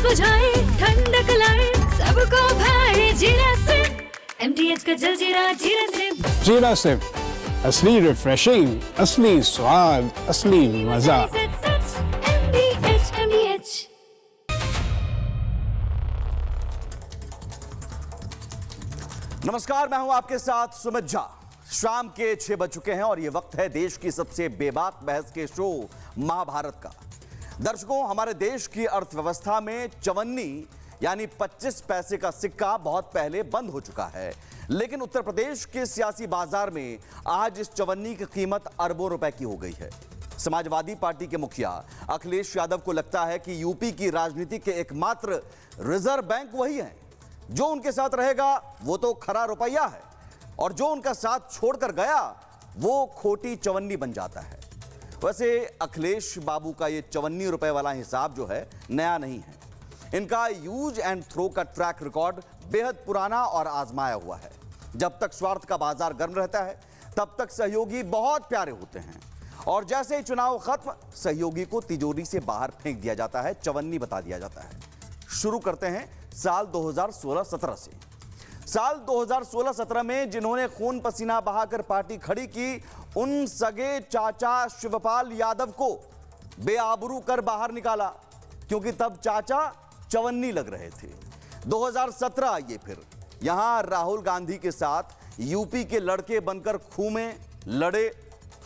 बुझाए, ठंडक लाए, सबको भाए जीरा से। MTH का जलजीरा जीरा से। जीरा से असली रिफ्रेशिंग, असली स्वाद, असली मजा। MTH। नमस्कार, मैं हूं आपके साथ सुमित झा। शाम के 6 बज चुके हैं और यह वक्त है देश की सबसे बेबाक बहस के शो महाभारत का। दर्शकों, हमारे देश की अर्थव्यवस्था में चवन्नी यानी 25 पैसे का सिक्का बहुत पहले बंद हो चुका है, लेकिन उत्तर प्रदेश के सियासी बाजार में आज इस चवन्नी की कीमत अरबों रुपए की हो गई है। समाजवादी पार्टी के मुखिया अखिलेश यादव को लगता है कि यूपी की राजनीति के एकमात्र रिजर्व बैंक वही है। जो उनके साथ रहेगा वो तो खरा रुपया है और जो उनका साथ छोड़कर गया वो खोटी चवन्नी बन जाता है। वैसे अखिलेश बाबू का ये 54 रुपए वाला हिसाब जो है नया नहीं है। इनका यूज एंड थ्रो का ट्रैक रिकॉर्ड बेहद पुराना और आजमाया हुआ है। जब तक स्वार्थ का बाजार गर्म रहता है तब तक सहयोगी बहुत प्यारे होते हैं और जैसे ही चुनाव खत्म सहयोगी को तिजोरी से बाहर फेंक दिया जाता है, चवन्नी बता दिया जाता है। शुरू करते हैं साल 2016-17 से। साल 2016-17 में जिन्होंने खून पसीना बहाकर पार्टी खड़ी की, उन सगे चाचा शिवपाल यादव को बेआबरू कर बाहर निकाला, क्योंकि तब चाचा चवन्नी लग रहे थे। 2017 आइए फिर, यहां राहुल गांधी के साथ यूपी के लड़के बनकर घूमे, लड़े,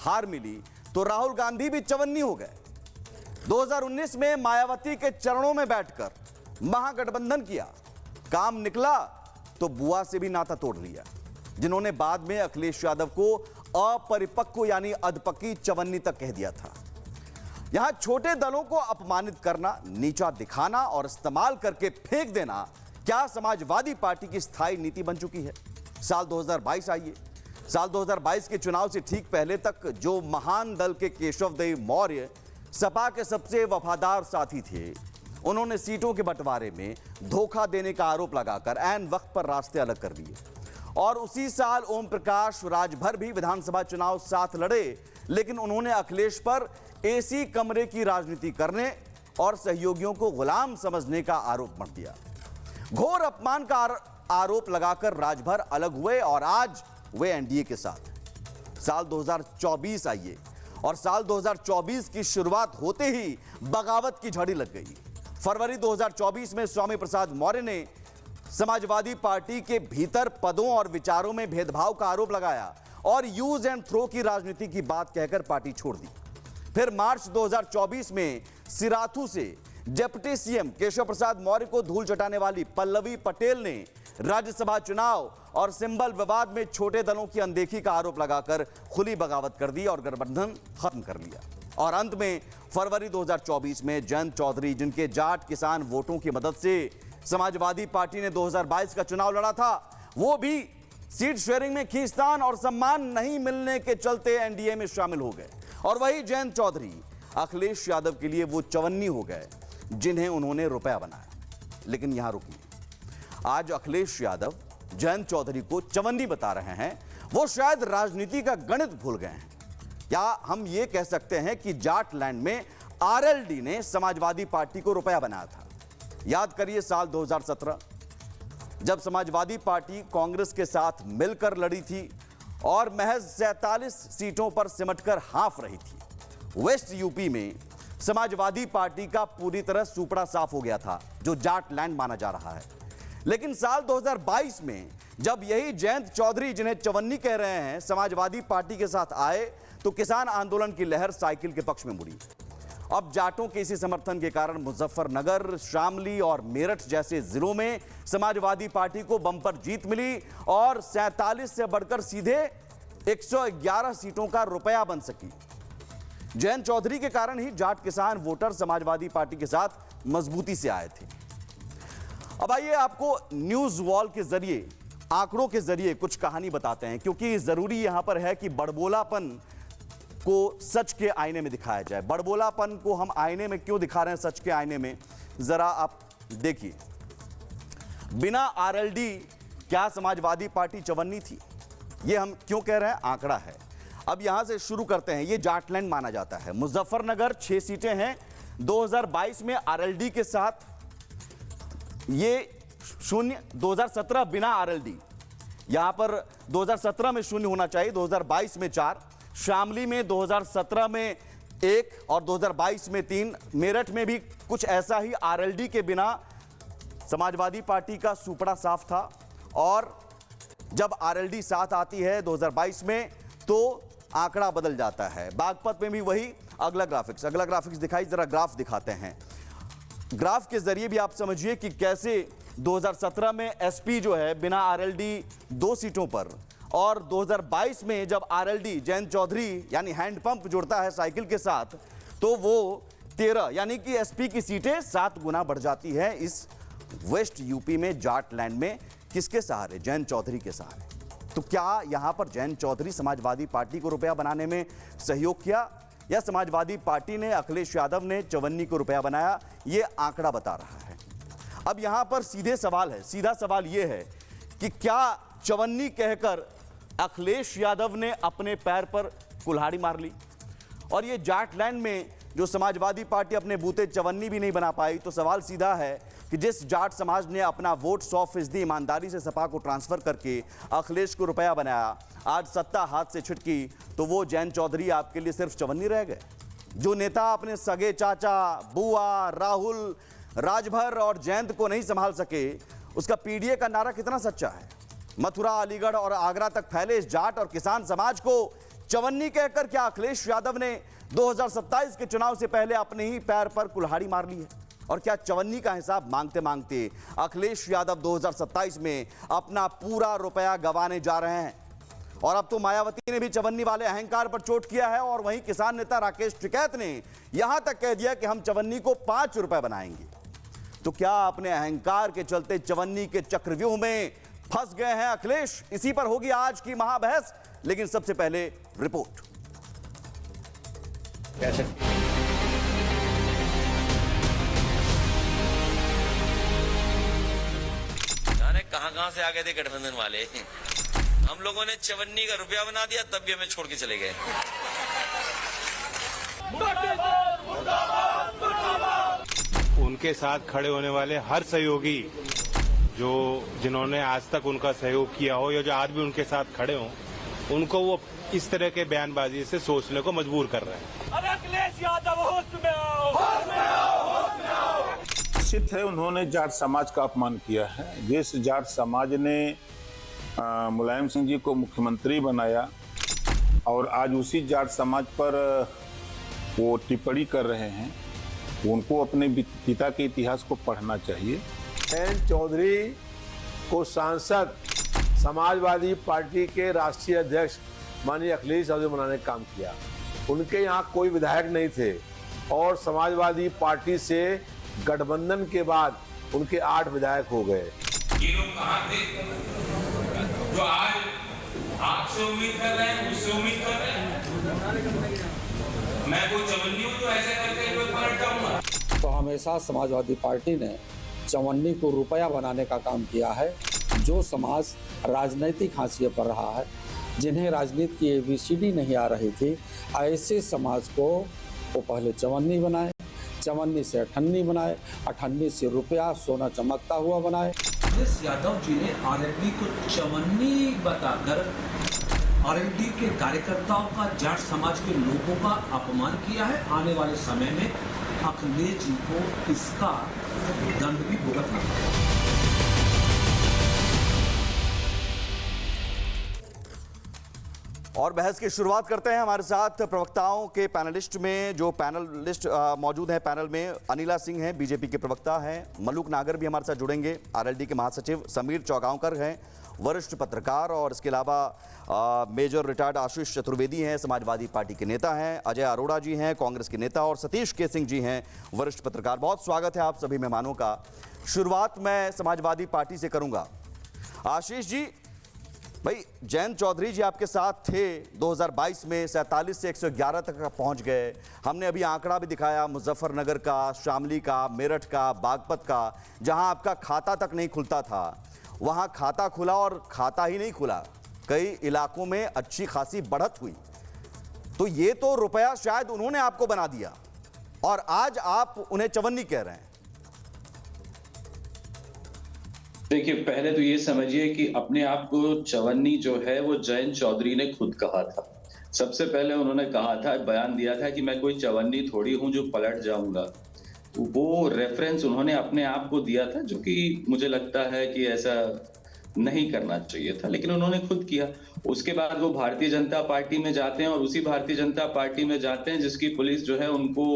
हार मिली तो राहुल गांधी भी चवन्नी हो गए। 2019 में मायावती के चरणों में बैठकर महागठबंधन किया, काम निकला तो बुआ से भी नाता तोड़ लिया, जिन्होंने बाद में अखिलेश यादव को अपरिपक्व यानी अधपक्की चवन्नी तक कह दिया था। यहां छोटे दलों को अपमानित करना, नीचा दिखाना और इस्तेमाल करके फेंक देना क्या समाजवादी पार्टी की स्थायी नीति बन चुकी है। साल 2022 आइए। साल 2022 के चुनाव से ठीक पहले तक जो महान दल के केशव देव मौर्य सपा के सबसे वफादार साथी थे, उन्होंने सीटों के बंटवारे में धोखा देने का आरोप लगाकर ऐन वक्त पर रास्ते अलग कर दिए। और उसी साल ओम प्रकाश राजभर भी विधानसभा चुनाव साथ लड़े, लेकिन उन्होंने अखिलेश पर एसी कमरे की राजनीति करने और सहयोगियों को गुलाम समझने का आरोप मढ़ दिया। घोर अपमान का आरोप लगाकर राजभर अलग हुए और आज वे एनडीए के साथ। साल 2024 आइए और साल 2024 की शुरुआत होते ही बगावत की झड़ी लग गई। फरवरी 2024 में स्वामी प्रसाद मौर्य ने समाजवादी पार्टी के भीतर पदों और विचारों में भेदभाव का आरोप लगाया और यूज एंड थ्रो की राजनीति की बात कहकर पार्टी छोड़ दी। फिर मार्च 2024 में सिराथू से डिप्टी सीएम केशव प्रसाद मौर्य को धूल चटाने वाली पल्लवी पटेल ने राज्यसभा चुनाव और सिंबल विवाद में छोटे दलों की अनदेखी का आरोप लगाकर खुली बगावत कर दी और गठबंधन खत्म कर लिया। और अंत में फरवरी 2024 में जयंत चौधरी, जिनके जाट किसान वोटों की मदद से समाजवादी पार्टी ने 2022 का चुनाव लड़ा था, वो भी सीट शेयरिंग में खींचतान और सम्मान नहीं मिलने के चलते एनडीए में शामिल हो गए। और वही जयंत चौधरी अखिलेश यादव के लिए वो चवन्नी हो गए जिन्हें उन्होंने रुपया बनाया। लेकिन यहां रुकिए, आज अखिलेश यादव जयंत चौधरी को चवन्नी बता रहे हैं, वो शायद राजनीति का गणित भूल गए हैं। क्या हम ये कह सकते हैं कि जाट लैंड में आरएलडी ने समाजवादी पार्टी को रुपया बनाया था? याद करिए साल 2017, जब समाजवादी पार्टी कांग्रेस के साथ मिलकर लड़ी थी और महज 47 सीटों पर सिमटकर हाफ रही थी। वेस्ट यूपी में समाजवादी पार्टी का पूरी तरह सुपड़ा साफ हो गया था, जो जाट लैंड माना जा रहा है। लेकिन साल 2022 में जब यही जयंत चौधरी, जिन्हें चवन्नी कह रहे हैं, समाजवादी पार्टी के साथ आए तो किसान आंदोलन की लहर साइकिल के पक्ष में मुड़ी। अब जाटों के इसी समर्थन के कारण मुजफ्फरनगर, शामली और मेरठ जैसे जिलों में समाजवादी पार्टी को बम्पर जीत मिली और 47 से बढ़कर सीधे 111 सीटों का रुपया बन सकी। जयंत चौधरी के कारण ही जाट किसान वोटर समाजवादी पार्टी के साथ मजबूती से आए थे। अब आइए आपको न्यूज वॉल के जरिए, आंकड़ों के जरिए कुछ कहानी बताते हैं, क्योंकि जरूरी यहां पर है कि बड़बोलापन को सच के आईने में दिखाया जाए। बड़बोलापन को हम आईने में क्यों दिखा रहे हैं, सच के आईने में, जरा आप देखिए। बिना आरएलडी क्या समाजवादी पार्टी चवन्नी थी? ये हम क्यों कह रहे हैं? आंकड़ा है। अब यहां से शुरू करते हैं। ये जाटलैंड माना जाता है। मुजफ्फरनगर 6 सीटें हैं 2022 में आरएलडी के साथ। ये शून्य, 2017 बिना आरएलडी, यहां पर 2017 में शून्य होना चाहिए, 2022 में 4, शामली में 2017 में 1 और 2022 में 3, मेरठ में भी कुछ ऐसा ही आरएलडी के बिना समाजवादी पार्टी का सुपड़ा साफ था। और जब आरएलडी साथ आती है 2022 में तो आंकड़ा बदल जाता है। बागपत में भी वही। अगला ग्राफिक्स दिखाई, जरा ग्राफ दिखाते हैं। ग्राफ के जरिए भी आप समझिए कि कैसे 2017 में एसपी जो है बिना आरएलडी 2 सीटों पर, और 2022 में जब आरएलडी जयंत चौधरी यानी हैंडपंप जुड़ता है साइकिल के साथ तो वो 13 यानी कि एसपी की सीटें 7 गुना बढ़ जाती है इस वेस्ट यूपी में, जाट लैंड में। किसके सहारे? जयंत चौधरी के सहारे। तो क्या यहां पर जयंत चौधरी समाजवादी पार्टी को रुपया बनाने में सहयोग किया या समाजवादी पार्टी ने, अखिलेश यादव ने चवन्नी को रुपया बनाया? ये आंकड़ा बता रहा है। अब यहां पर सीधा सवाल यह है कि क्या चवन्नी कहकर अखिलेश यादव ने अपने पैर पर कुल्हाड़ी मार ली? और ये जाटलैंड में जो समाजवादी पार्टी अपने बूते चवन्नी भी नहीं बना पाई, तो सवाल सीधा है कि जिस जाट समाज ने अपना वोट 100% ईमानदारी से सपा को ट्रांसफर करके अखिलेश को रुपया बनाया, आज सत्ता हाथ से छिटकी तो वो जयंत चौधरी आपके लिए सिर्फ चवन्नी रह गए। जो नेता अपने सगे चाचा, बुआ, राहुल, राजभर और जयंत को नहीं संभाल सके, उसका पीडीए का नारा कितना सच्चा है? मथुरा, अलीगढ़ और आगरा तक फैले इस जाट और किसान समाज को चवन्नी कहकर क्या अखिलेश यादव ने 2027 के चुनाव से पहले अपने ही पैर पर कुल्हाड़ी मार ली है? और क्या चवन्नी का हिसाब मांगते मांगते अखिलेश यादव 2027 में अपना पूरा रुपया गंवाने जा रहे हैं? और अब तो मायावती ने भी चवन्नी वाले अहंकार पर चोट किया है, और वहीं किसान नेता राकेश टिकैत ने यहां तक कह दिया कि हम चवन्नी को 5 रुपए बनाएंगे। तो क्या अपने अहंकार के चलते चवन्नी के चक्रव्यूह में फंस गए हैं अखिलेश? इसी पर होगी आज की महाबहस, लेकिन सबसे पहले रिपोर्ट। कहां से आ गए थे गठबंधन वाले। हम लोगों ने चवन्नी का रुपया बना दिया, तब भी हमें छोड़ के चले गए। उनके साथ खड़े होने वाले हर सहयोगी जिन्होंने आज तक उनका सहयोग किया हो या जो आज भी उनके साथ खड़े हों, उनको वो इस तरह के बयानबाजी से सोचने को मजबूर कर रहे हैं। अरे अखिलेश यादव होश में आओ, होश में आओ, होश में आओ। निश्चित है उन्होंने जाट समाज का अपमान किया है। जिस जाट समाज ने मुलायम सिंह जी को मुख्यमंत्री बनाया और आज उसी जाट समाज पर वो टिप्पणी कर रहे हैं, उनको अपने पिता के इतिहास को पढ़ना चाहिए। जयंत चौधरी को सांसद समाजवादी पार्टी के राष्ट्रीय अध्यक्ष माननीय अखिलेश यादव बनाने का काम किया। उनके यहाँ कोई विधायक नहीं थे और समाजवादी पार्टी से गठबंधन के बाद उनके 8 विधायक हो गए। ये लोग कहाँ थे जो आज आपसे उम्मीद कर रहे हैं, मुझसे उम्मीद कर रहे हैं? मैं कोई चवन्नी हूँ जो ऐसे करके कोई पलट जाऊंगा? तो हमेशा समाजवादी पार्टी ने चवन्नी को रुपया बनाने का काम किया है। जो समाज राजनीतिक हाशिए पर रहा है, जिन्हें राजनीति की ABCD नहीं आ रही थी, ऐसे समाज को वो पहले चवन्नी बनाए, चवन्नी से अठन्नी बनाए, अठन्नी से रुपया सोना चमकता हुआ बनाए। अखिलेश यादव जी ने आरएलडी को चवन्नी बताकर आरएलडी के कार्यकर्ताओं का, जाट समाज के लोगों का अपमान किया है। आने वाले समय में अखिलेश जी को इसका दंड भी भुगतना पड़ेगा। और बहस की शुरुआत करते हैं। हमारे साथ प्रवक्ताओं के पैनलिस्ट में जो पैनलिस्ट मौजूद हैं पैनल में, अनिला सिंह हैं, बीजेपी के प्रवक्ता हैं, मलूक नागर भी हमारे साथ जुड़ेंगे, आरएलडी के महासचिव, समीर चौगांवकर हैं, वरिष्ठ पत्रकार, और इसके अलावा मेजर रिटायर्ड आशीष चतुर्वेदी हैं, समाजवादी पार्टी के नेता हैं, अजय अरोड़ा जी हैं, कांग्रेस के नेता, और सतीश के सिंह जी हैं, वरिष्ठ पत्रकार। बहुत स्वागत है आप सभी मेहमानों का। शुरुआत मैं समाजवादी पार्टी से करूंगा। आशीष जी, भाई जयंत चौधरी जी आपके साथ थे 2022 में, 47 से 111 तक पहुंच गए। हमने अभी आंकड़ा भी दिखाया मुजफ्फरनगर का, शामली का, मेरठ का, बागपत का, जहां आपका खाता तक नहीं खुलता था, वहां खाता खुला, और खाता ही नहीं खुला, कई इलाकों में अच्छी खासी बढ़त हुई। तो ये तो रुपया शायद उन्होंने आपको बना दिया, और आज आप उन्हें चवन्नी कह रहे हैं। देखिए, पहले तो ये समझिए कि अपने आप को चवन्नी जो है वो जयंत चौधरी ने खुद कहा था। सबसे पहले उन्होंने कहा था, बयान दिया था कि मैं कोई चवन्नी थोड़ी हूं जो पलट जाऊंगा। तो वो रेफरेंस उन्होंने अपने आप को दिया था, जो कि मुझे लगता है कि ऐसा नहीं करना चाहिए था, लेकिन उन्होंने खुद किया। उसके बाद वो भारतीय जनता पार्टी में जाते हैं और उसी भारतीय जनता पार्टी में जाते हैं जिसकी पुलिस जो है उनको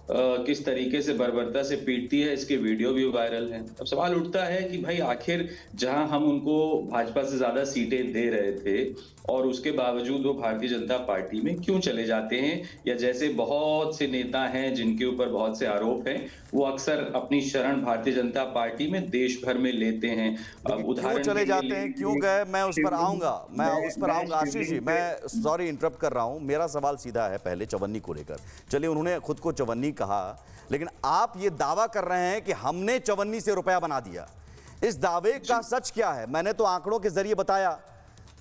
किस तरीके से बर्बरता से पीटती है, इसके वीडियो भी वायरल हैं। अब सवाल उठता है कि भाई आखिर जहां हम उनको भाजपा से ज्यादा सीटें दे रहे थे और उसके बावजूद वो भारतीय जनता पार्टी में क्यों चले जाते हैं, या जैसे बहुत से नेता हैं जिनके ऊपर बहुत से आरोप हैं, वो अक्सर अपनी शरण भारतीय जनता पार्टी में देश भर में लेते हैं। अब उदाहरण चले जाते हैं, क्यों गए, मैं उस पर आऊंगा आशीष जी, मैं सॉरी इंटरप्ट कर रहा हूं। मेरा सवाल सीधा है पहले चवन्नी को लेकर। चलिए, उन्होंने खुद को चवन्नी कहा, लेकिन आप ये दावा कर रहे हैं कि हमने चवन्नी से रुपया बना दिया। इस दावे का सच क्या है? मैंने तो आंकड़ों के जरिए बताया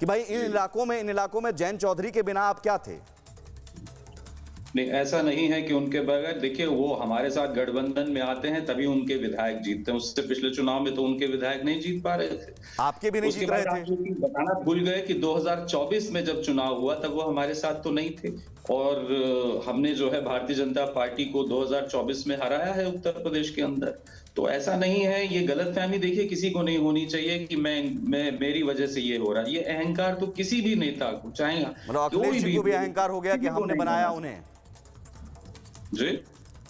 कि भाई इन इलाकों में जयंत चौधरी के बिना आप क्या थे। नहीं, ऐसा नहीं है कि उनके बगैर, देखिए वो हमारे साथ गठबंधन में आते हैं तभी उनके विधायक जीतते हैं। उससे पिछले चुनाव में तो उनके विधायक नहीं जीत पा रहे थे, आपके भी नहीं जीत रहे थे। बताना भूल गए कि 2024 में जब चुनाव हुआ तब वो हमारे साथ तो नहीं थे, और हमने जो है भारतीय जनता पार्टी को 2024 में हराया है उत्तर प्रदेश के अंदर। तो ऐसा नहीं है, ये गलतफहमी देखिए किसी को नहीं होनी चाहिए कि मैं मेरी वजह से ये हो रहा है। ये अहंकार तो किसी भी नेता को, चाहे अखिलेश जी को भी अहंकार हो गया कि हमने बनाया उन्हें। जी,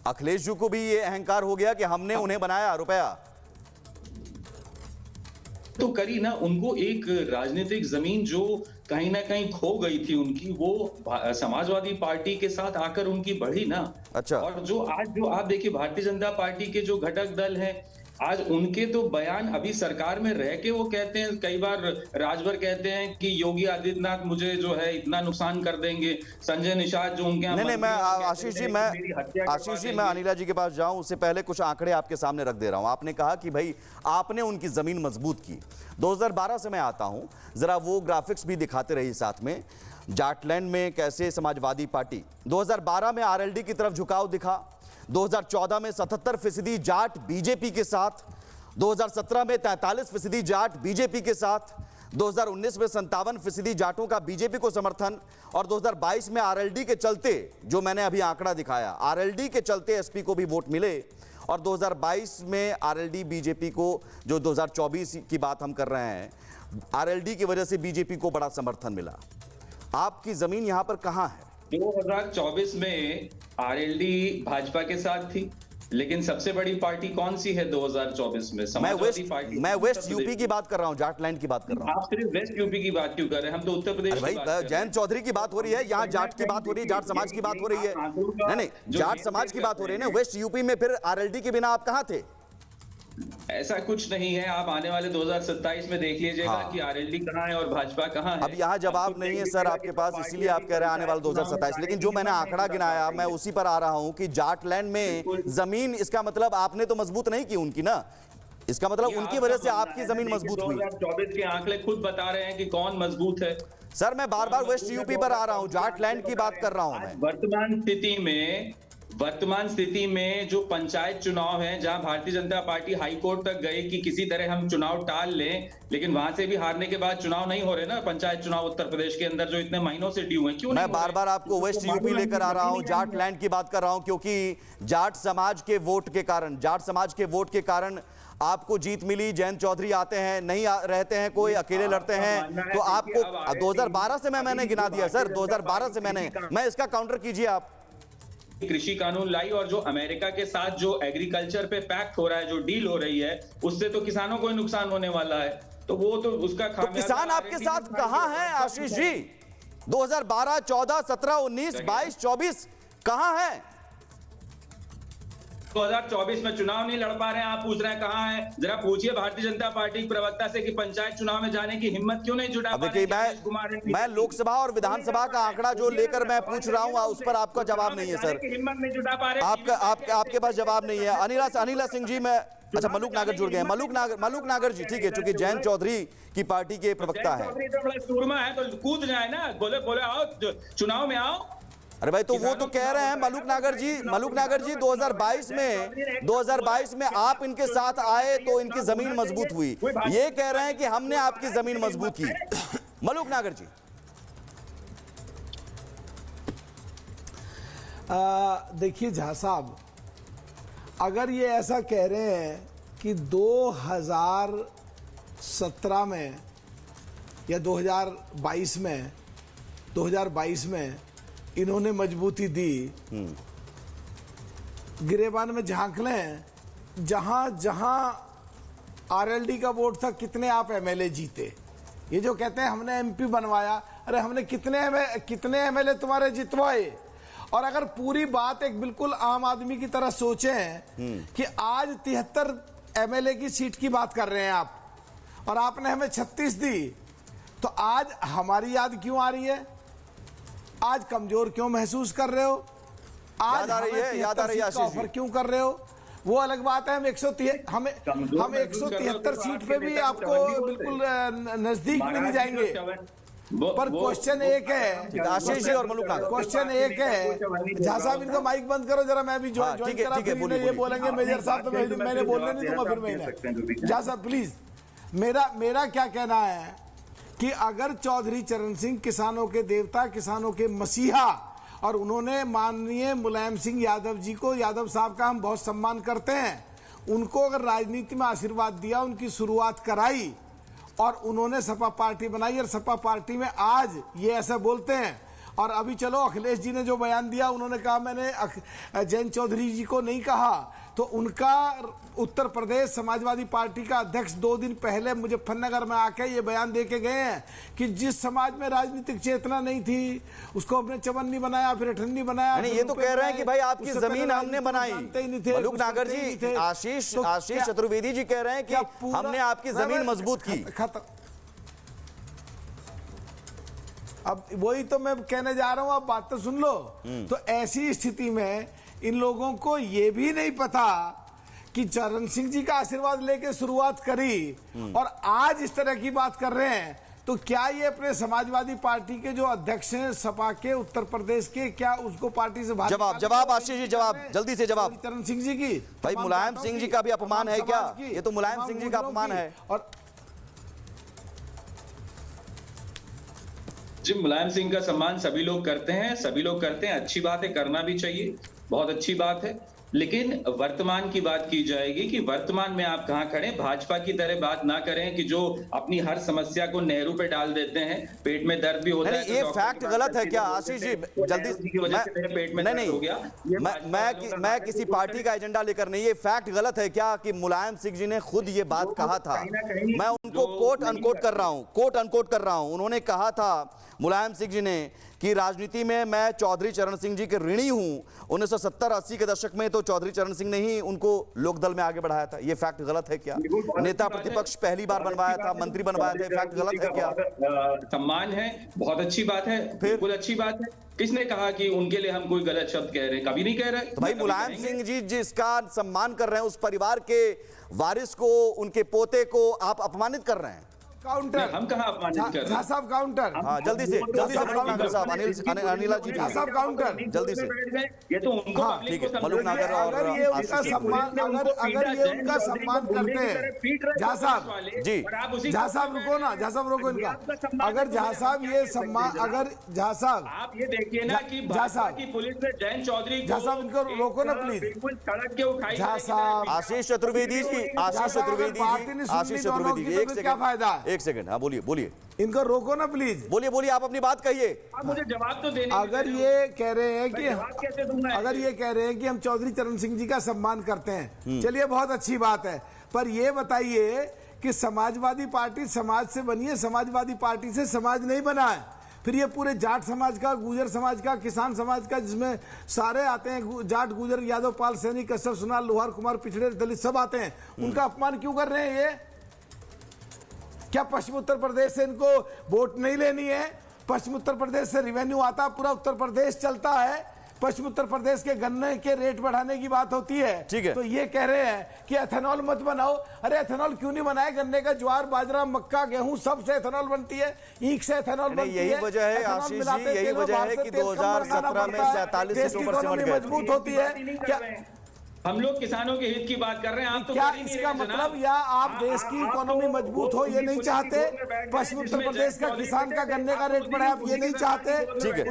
अखिलेश जी को भी ये अहंकार हो गया कि हमने उन्हें बनाया, रुपया तो करी ना। उनको एक राजनीतिक जमीन जो कहीं ना कहीं खो गई थी उनकी, वो समाजवादी पार्टी के साथ आकर उनकी बढ़ी ना। अच्छा। और जो आप देखिए भारतीय जनता पार्टी के जो घटक दल हैं, आज उनके तो बयान अभी सरकार में रह के वो कहते हैं, कई बार राजभर कहते हैं कि योगी आदित्यनाथ मुझे जो है इतना नुकसान कर देंगे। संजय निषाद जो उनके नहीं, मैं आशीष जी मैं अनिला जी के पास जाऊं उससे पहले कुछ आंकड़े आपके सामने रख दे रहा हूं। आपने कहा कि भाई आपने उनकी जमीन मजबूत की। 2012 से मैं आता हूं, जरा वो ग्राफिक्स भी दिखाते रहिए साथ में। जाटलैंड में कैसे समाजवादी पार्टी 2012 में आरएलडी की तरफ झुकाव दिखा, 2014 में 77% जाट बीजेपी के साथ, 2017 में 43% जाट बीजेपी के साथ, 2019 में 57% जाटों का बीजेपी को समर्थन, और 2022 में आरएलडी के चलते, जो मैंने अभी आंकड़ा दिखाया, आरएलडी के चलते एसपी को भी वोट मिले। और 2022 में आरएलडी बीजेपी को, जो 2024 की बात हम कर रहे हैं, आरएलडी की वजह से बीजेपी को बड़ा समर्थन मिला। आपकी जमीन यहां पर कहां है? 2024 में आरएलडी भाजपा के साथ थी, लेकिन सबसे बड़ी पार्टी कौन सी है 2024 में? समाजवादी पार्टी। मैं वेस्ट यूपी की बात कर रहा हूं, जाटलैंड की बात कर रहा हूं। आप सिर्फ वेस्ट यूपी की बात क्यों कर रहे हैं? हम तो उत्तर प्रदेश भाई जयंत चौधरी की बात हो रही है, यहाँ जाट की बात हो रही है, जाट समाज की बात हो रही है। नहीं, जाट समाज की बात हो रही है ना। वेस्ट यूपी में फिर आरएलडी के बिना आप कहां थे? ऐसा कुछ नहीं है, आप आने वाले 2027 में देख लीजिएगा कि आरएलडी कहां है और भाजपा कहां है। अब यहाँ जवाब नहीं है सर आपके पास, इसीलिए आप कह रहे हैं आने वाले 2027। लेकिन जो मैंने आंकड़ा गिनाया, मैं उसी पर आ रहा हूं कि जाटलैंड में जमीन, इसका मतलब आपने तो मजबूत नहीं की उनकी ना, इसका मतलब उनकी वजह से आपकी जमीन मजबूत हुई। 2024 के आंकड़े खुद बता रहे हैं कि कौन मजबूत है। सर मैं बार बार वेस्ट यूपी पर आ रहा हूं, जाटलैंड की बात कर रहा हूं मैं। वर्तमान स्थिति में जो पंचायत चुनाव है, जहां Bharatiya Janata party high court तक गई कि किसी तरह हम चुनाव टाल लें, लेकिन वहां से भी हारने के बाद चुनाव नहीं हो रहे ना पंचायत चुनाव उत्तर प्रदेश के अंदर, जो इतने महीनों से ड्यू हैं। क्यों मैं बार बार आपको वेस्ट यूपी लेकर आ रहा हूं, जाटलैंड की बात कर रहा हूं, क्योंकि जाट समाज के वोट के कारण आपको जीत मिली। जयंत चौधरी आते हैं, नहीं रहते हैं, कोई अकेले लड़ते हैं, तो आपको 2012 से मैंने गिना दिया सर, 2012 से मैं इसका काउंटर कीजिए आप। कृषि कानून लाई, और जो अमेरिका के साथ जो एग्रीकल्चर पे पैक्ट हो रहा है, जो डील हो रही है, उससे तो किसानों को नुकसान होने वाला है। तो वो तो उसका तो किसान आपके साथ कहां है आशीष जी? 2012, 14, 17, 19, 22, 24 कहां है? 2024 में चुनाव नहीं लड़ पा रहे हैं, आप पूछ रहे हैं कहां है? जरा पूछिए भारतीय जनता पार्टी के प्रवक्ता से कि पंचायत चुनाव में जाने की हिम्मत क्यों नहीं जुटा पा रहे हैं? मैं लोकसाभा और विधानसभा का आंकड़ा जो लेकर मैं पूछ रहा हूं, उस पर आपका जवाब नहीं है सर। हिम्मत नहीं जुटा पा रहे, आपके पास जवाब नहीं है। अनिला सिंह जी, मैं अच्छा मलूक नागर जुड़ गए हैं। मलूक नागर जी, ठीक है, चूंकि जयंत चौधरी की पार्टी के प्रवक्ता है। चौधरी तो बड़ा सूरमा है, तो कूद जाए ना, बोले आओ चुनाव में आओ। अरे भाई तो वो तो कह रहे हैं मलूक नागर जी 2022 में आप इनके साथ आए तो इनकी जमीन मजबूत हुई, ये कह रहे हैं कि हमने आपकी जमीन मजबूत की। मलूक नागर जी देखिए झा साहब, अगर ये ऐसा कह रहे हैं कि 2017 में या 2022 में इन्होंने मजबूती दी, गिरेबान में झांक लें, जहां जहां आरएलडी का वोट था कितने आप एमएलए जीते। ये जो कहते हैं हमने एमपी बनवाया, अरे हमने कितने एमएलए तुम्हारे जितवाए। और अगर पूरी बात एक बिल्कुल आम आदमी की तरह सोचें कि आज 73 एमएलए की सीट की बात कर रहे हैं आप, और आपने हमें 36 दी, तो आज हमारी याद क्यों आ रही है? आज कमजोर क्यों महसूस कर रहे हो? आज याद आ रही है ऑफर क्यों कर रहे हो? वो अलग बात है। हम 173 सीट पे भी आपको बिल्कुल नजदीक भी नहीं जाएंगे। पर क्वेश्चन एक है, आशीष जी और मलूक नागर, क्वेश्चन एक है, झा साहब इनका माइक बंद करो जरा, मैं भी ज्वाइन करा, ये बोलेंगे मेजर साहब तो मैंने बोलने नहीं दूंगा फिर मैं। झा साहब प्लीज, मेरा क्या कहना है कि अगर चौधरी चरण सिंह किसानों के देवता, किसानों के मसीहा, और उन्होंने माननीय मुलायम सिंह यादव जी को, यादव साहब का हम बहुत सम्मान करते हैं, उनको अगर राजनीति में आशीर्वाद दिया, उनकी शुरुआत कराई और उन्होंने सपा पार्टी बनाई, और सपा पार्टी में आज ये ऐसा बोलते हैं। और अभी चलो अखिलेश जी ने जो बयान दिया, उन्होंने कहा मैंने जयंत चौधरी जी को नहीं कहा, तो उनका उत्तर प्रदेश समाजवादी पार्टी का अध्यक्ष 2 दिन पहले मुजफ्फरनगर में आके ये बयान दे के गए हैं कि जिस समाज में राजनीतिक चेतना नहीं थी उसको हमने चवन्नी बनाया, फिर अठन्नी बनाया। ये तो कह रहे हैं कि भाई आपकी जमीन हमने बनाई। मलूक नागर जी, आशीष चतुर्वेदी जी कह रहे हैं कि हमने आपकी जमीन मजबूत की। अब वही तो मैं कहने जा रहा हूं, आप बात तो सुन लो। तो ऐसी स्थिति में इन लोगों को ये भी नहीं पता कि चरण सिंह जी का आशीर्वाद लेके शुरुआत करी और आज इस तरह की बात कर रहे हैं, तो क्या ये अपने समाजवादी पार्टी के जो अध्यक्ष हैं सपा के उत्तर प्रदेश के, क्या उसको पार्टी से जवाब आशीष जी, जवाब जल्दी से जवाब। चरण सिंह जी की भाई मुलायम सिंह जी का भी अपमान है क्या? ये तो मुलायम सिंह जी का अपमान है। और जी, मुलायम सिंह का सम्मान सभी लोग करते हैं, अच्छी बात है, करना भी चाहिए, बहुत अच्छी बात है। लेकिन वर्तमान की बात की जाएगी कि वर्तमान में आप कहां खड़े। भाजपा की तरह बात ना करें कि जो अपनी हर समस्या को नेहरू पे डाल देते हैं, पेट में दर्द भी होता है। ये फैक्ट गलत है क्या आशीष जी? जल्दी, मैं किसी पार्टी का एजेंडा लेकर नहीं, ये फैक्ट गलत है क्या कि मुलायम सिंह जी ने खुद ये बात कहा था? मैं उनको कोट अनकोट कर रहा हूं, उन्होंने कहा था मुलायम सिंह जी ने कि राजनीति में मैं चौधरी चरण सिंह जी के ऋणी हूं। 1970-80 के दशक में तो चौधरी चरण सिंह ने ही उनको लोकदल में आगे बढ़ाया था। ये फैक्ट गलत है क्या? नेता प्रतिपक्ष पहली बार बनवाया था, मंत्री बनवाया था, फैक्ट गलत है क्या? सम्मान है, बहुत अच्छी बात है, बिल्कुल अच्छी बात है। किसने कहा कि उनके लिए हम कोई गलत शब्द कह रहे हैं? कभी नहीं कह रहे। तो भाई मुलायम सिंह जी जिसका सम्मान कर रहे हैं, उस परिवार के वारिस को, उनके पोते को आप अपमानित कर रहे हैं। काउंटर, हम कहां अपमानित कर रहे हैं? साहब काउंटर, हाँ जल्दी से मलूक नागर साहब, अनिला जी साहब काउंटर जल्दी से। ये तो उनको ठीक है, मलूक नागर और अगर ये उनका सम्मान, अगर ये उनका सम्मान करते हैं, झा साहब जी, झा साहब रुको ना, झा साहब रुको इनका। अगर झा साहब ये सम्मान, अगर झा साहब आप ये देखिए ना कि भाजपा की पुलिस ने जयंत चौधरी को, झा साहब इनको रोको ना प्लीज, बिल्कुल सड़क के उठाई। झा साहब, आशीष चतुर्वेदी जी, एक सेकंड, एक सेकंड, हाँ बोलिए, इनको रोको ना प्लीज। बोलिए, आप अपनी बात कहिए। आप मुझे जवाब तो देने। अगर ये कह रहे हैं कि कैसे दूंगा? अगर ये कह रहे हैं कि हम चौधरी चरण सिंह जी का सम्मान करते हैं, चलिए बहुत अच्छी बात है, पर ये बताइए कि समाजवादी पार्टी समाज से बनी है, समाजवादी पार्टी से समाज नहीं बना है। फिर ये पूरे जाट समाज का, गुजर समाज का, किसान समाज का, जिसमें सारे आते हैं, जाट, गुजर, यादव, पाल, सैनिक, कश्यप, सुनार, लोहार, कुमार, पिछड़े, दलित सब आते हैं, उनका अपमान क्यों कर रहे हैं? ये क्या पश्चिम उत्तर प्रदेश से इनको वोट नहीं लेनी है? पश्चिम उत्तर प्रदेश से रेवेन्यू आता, पूरा उत्तर प्रदेश चलता है, पश्चिम उत्तर प्रदेश के गन्ने के रेट बढ़ाने की बात होती है, ठीक है, तो ये कह रहे हैं कि एथेनॉल मत बनाओ। अरे एथेनॉल क्यों नहीं बनाए? गन्ने का ज्वार, बाजरा, मक्का, गेहूं सब से एथेनॉल बनती है, ईख से एथेनॉल बनती है। यही वजह है आशीष जी, यही वजह है कि 2017 में 47 सीटों पर सिमट गए। मजबूत होती है क्या? हम लोग किसानों के हित की बात कर रहे हैं, आप तो क्या कर ही नहीं इसका रहे मतलब या आप देश की इकोनॉमी मजबूत हो ये नहीं चाहते? पश्चिम उत्तर प्रदेश का किसान का गन्ने का रेट बढ़े आप ये नहीं चाहते? ठीक है,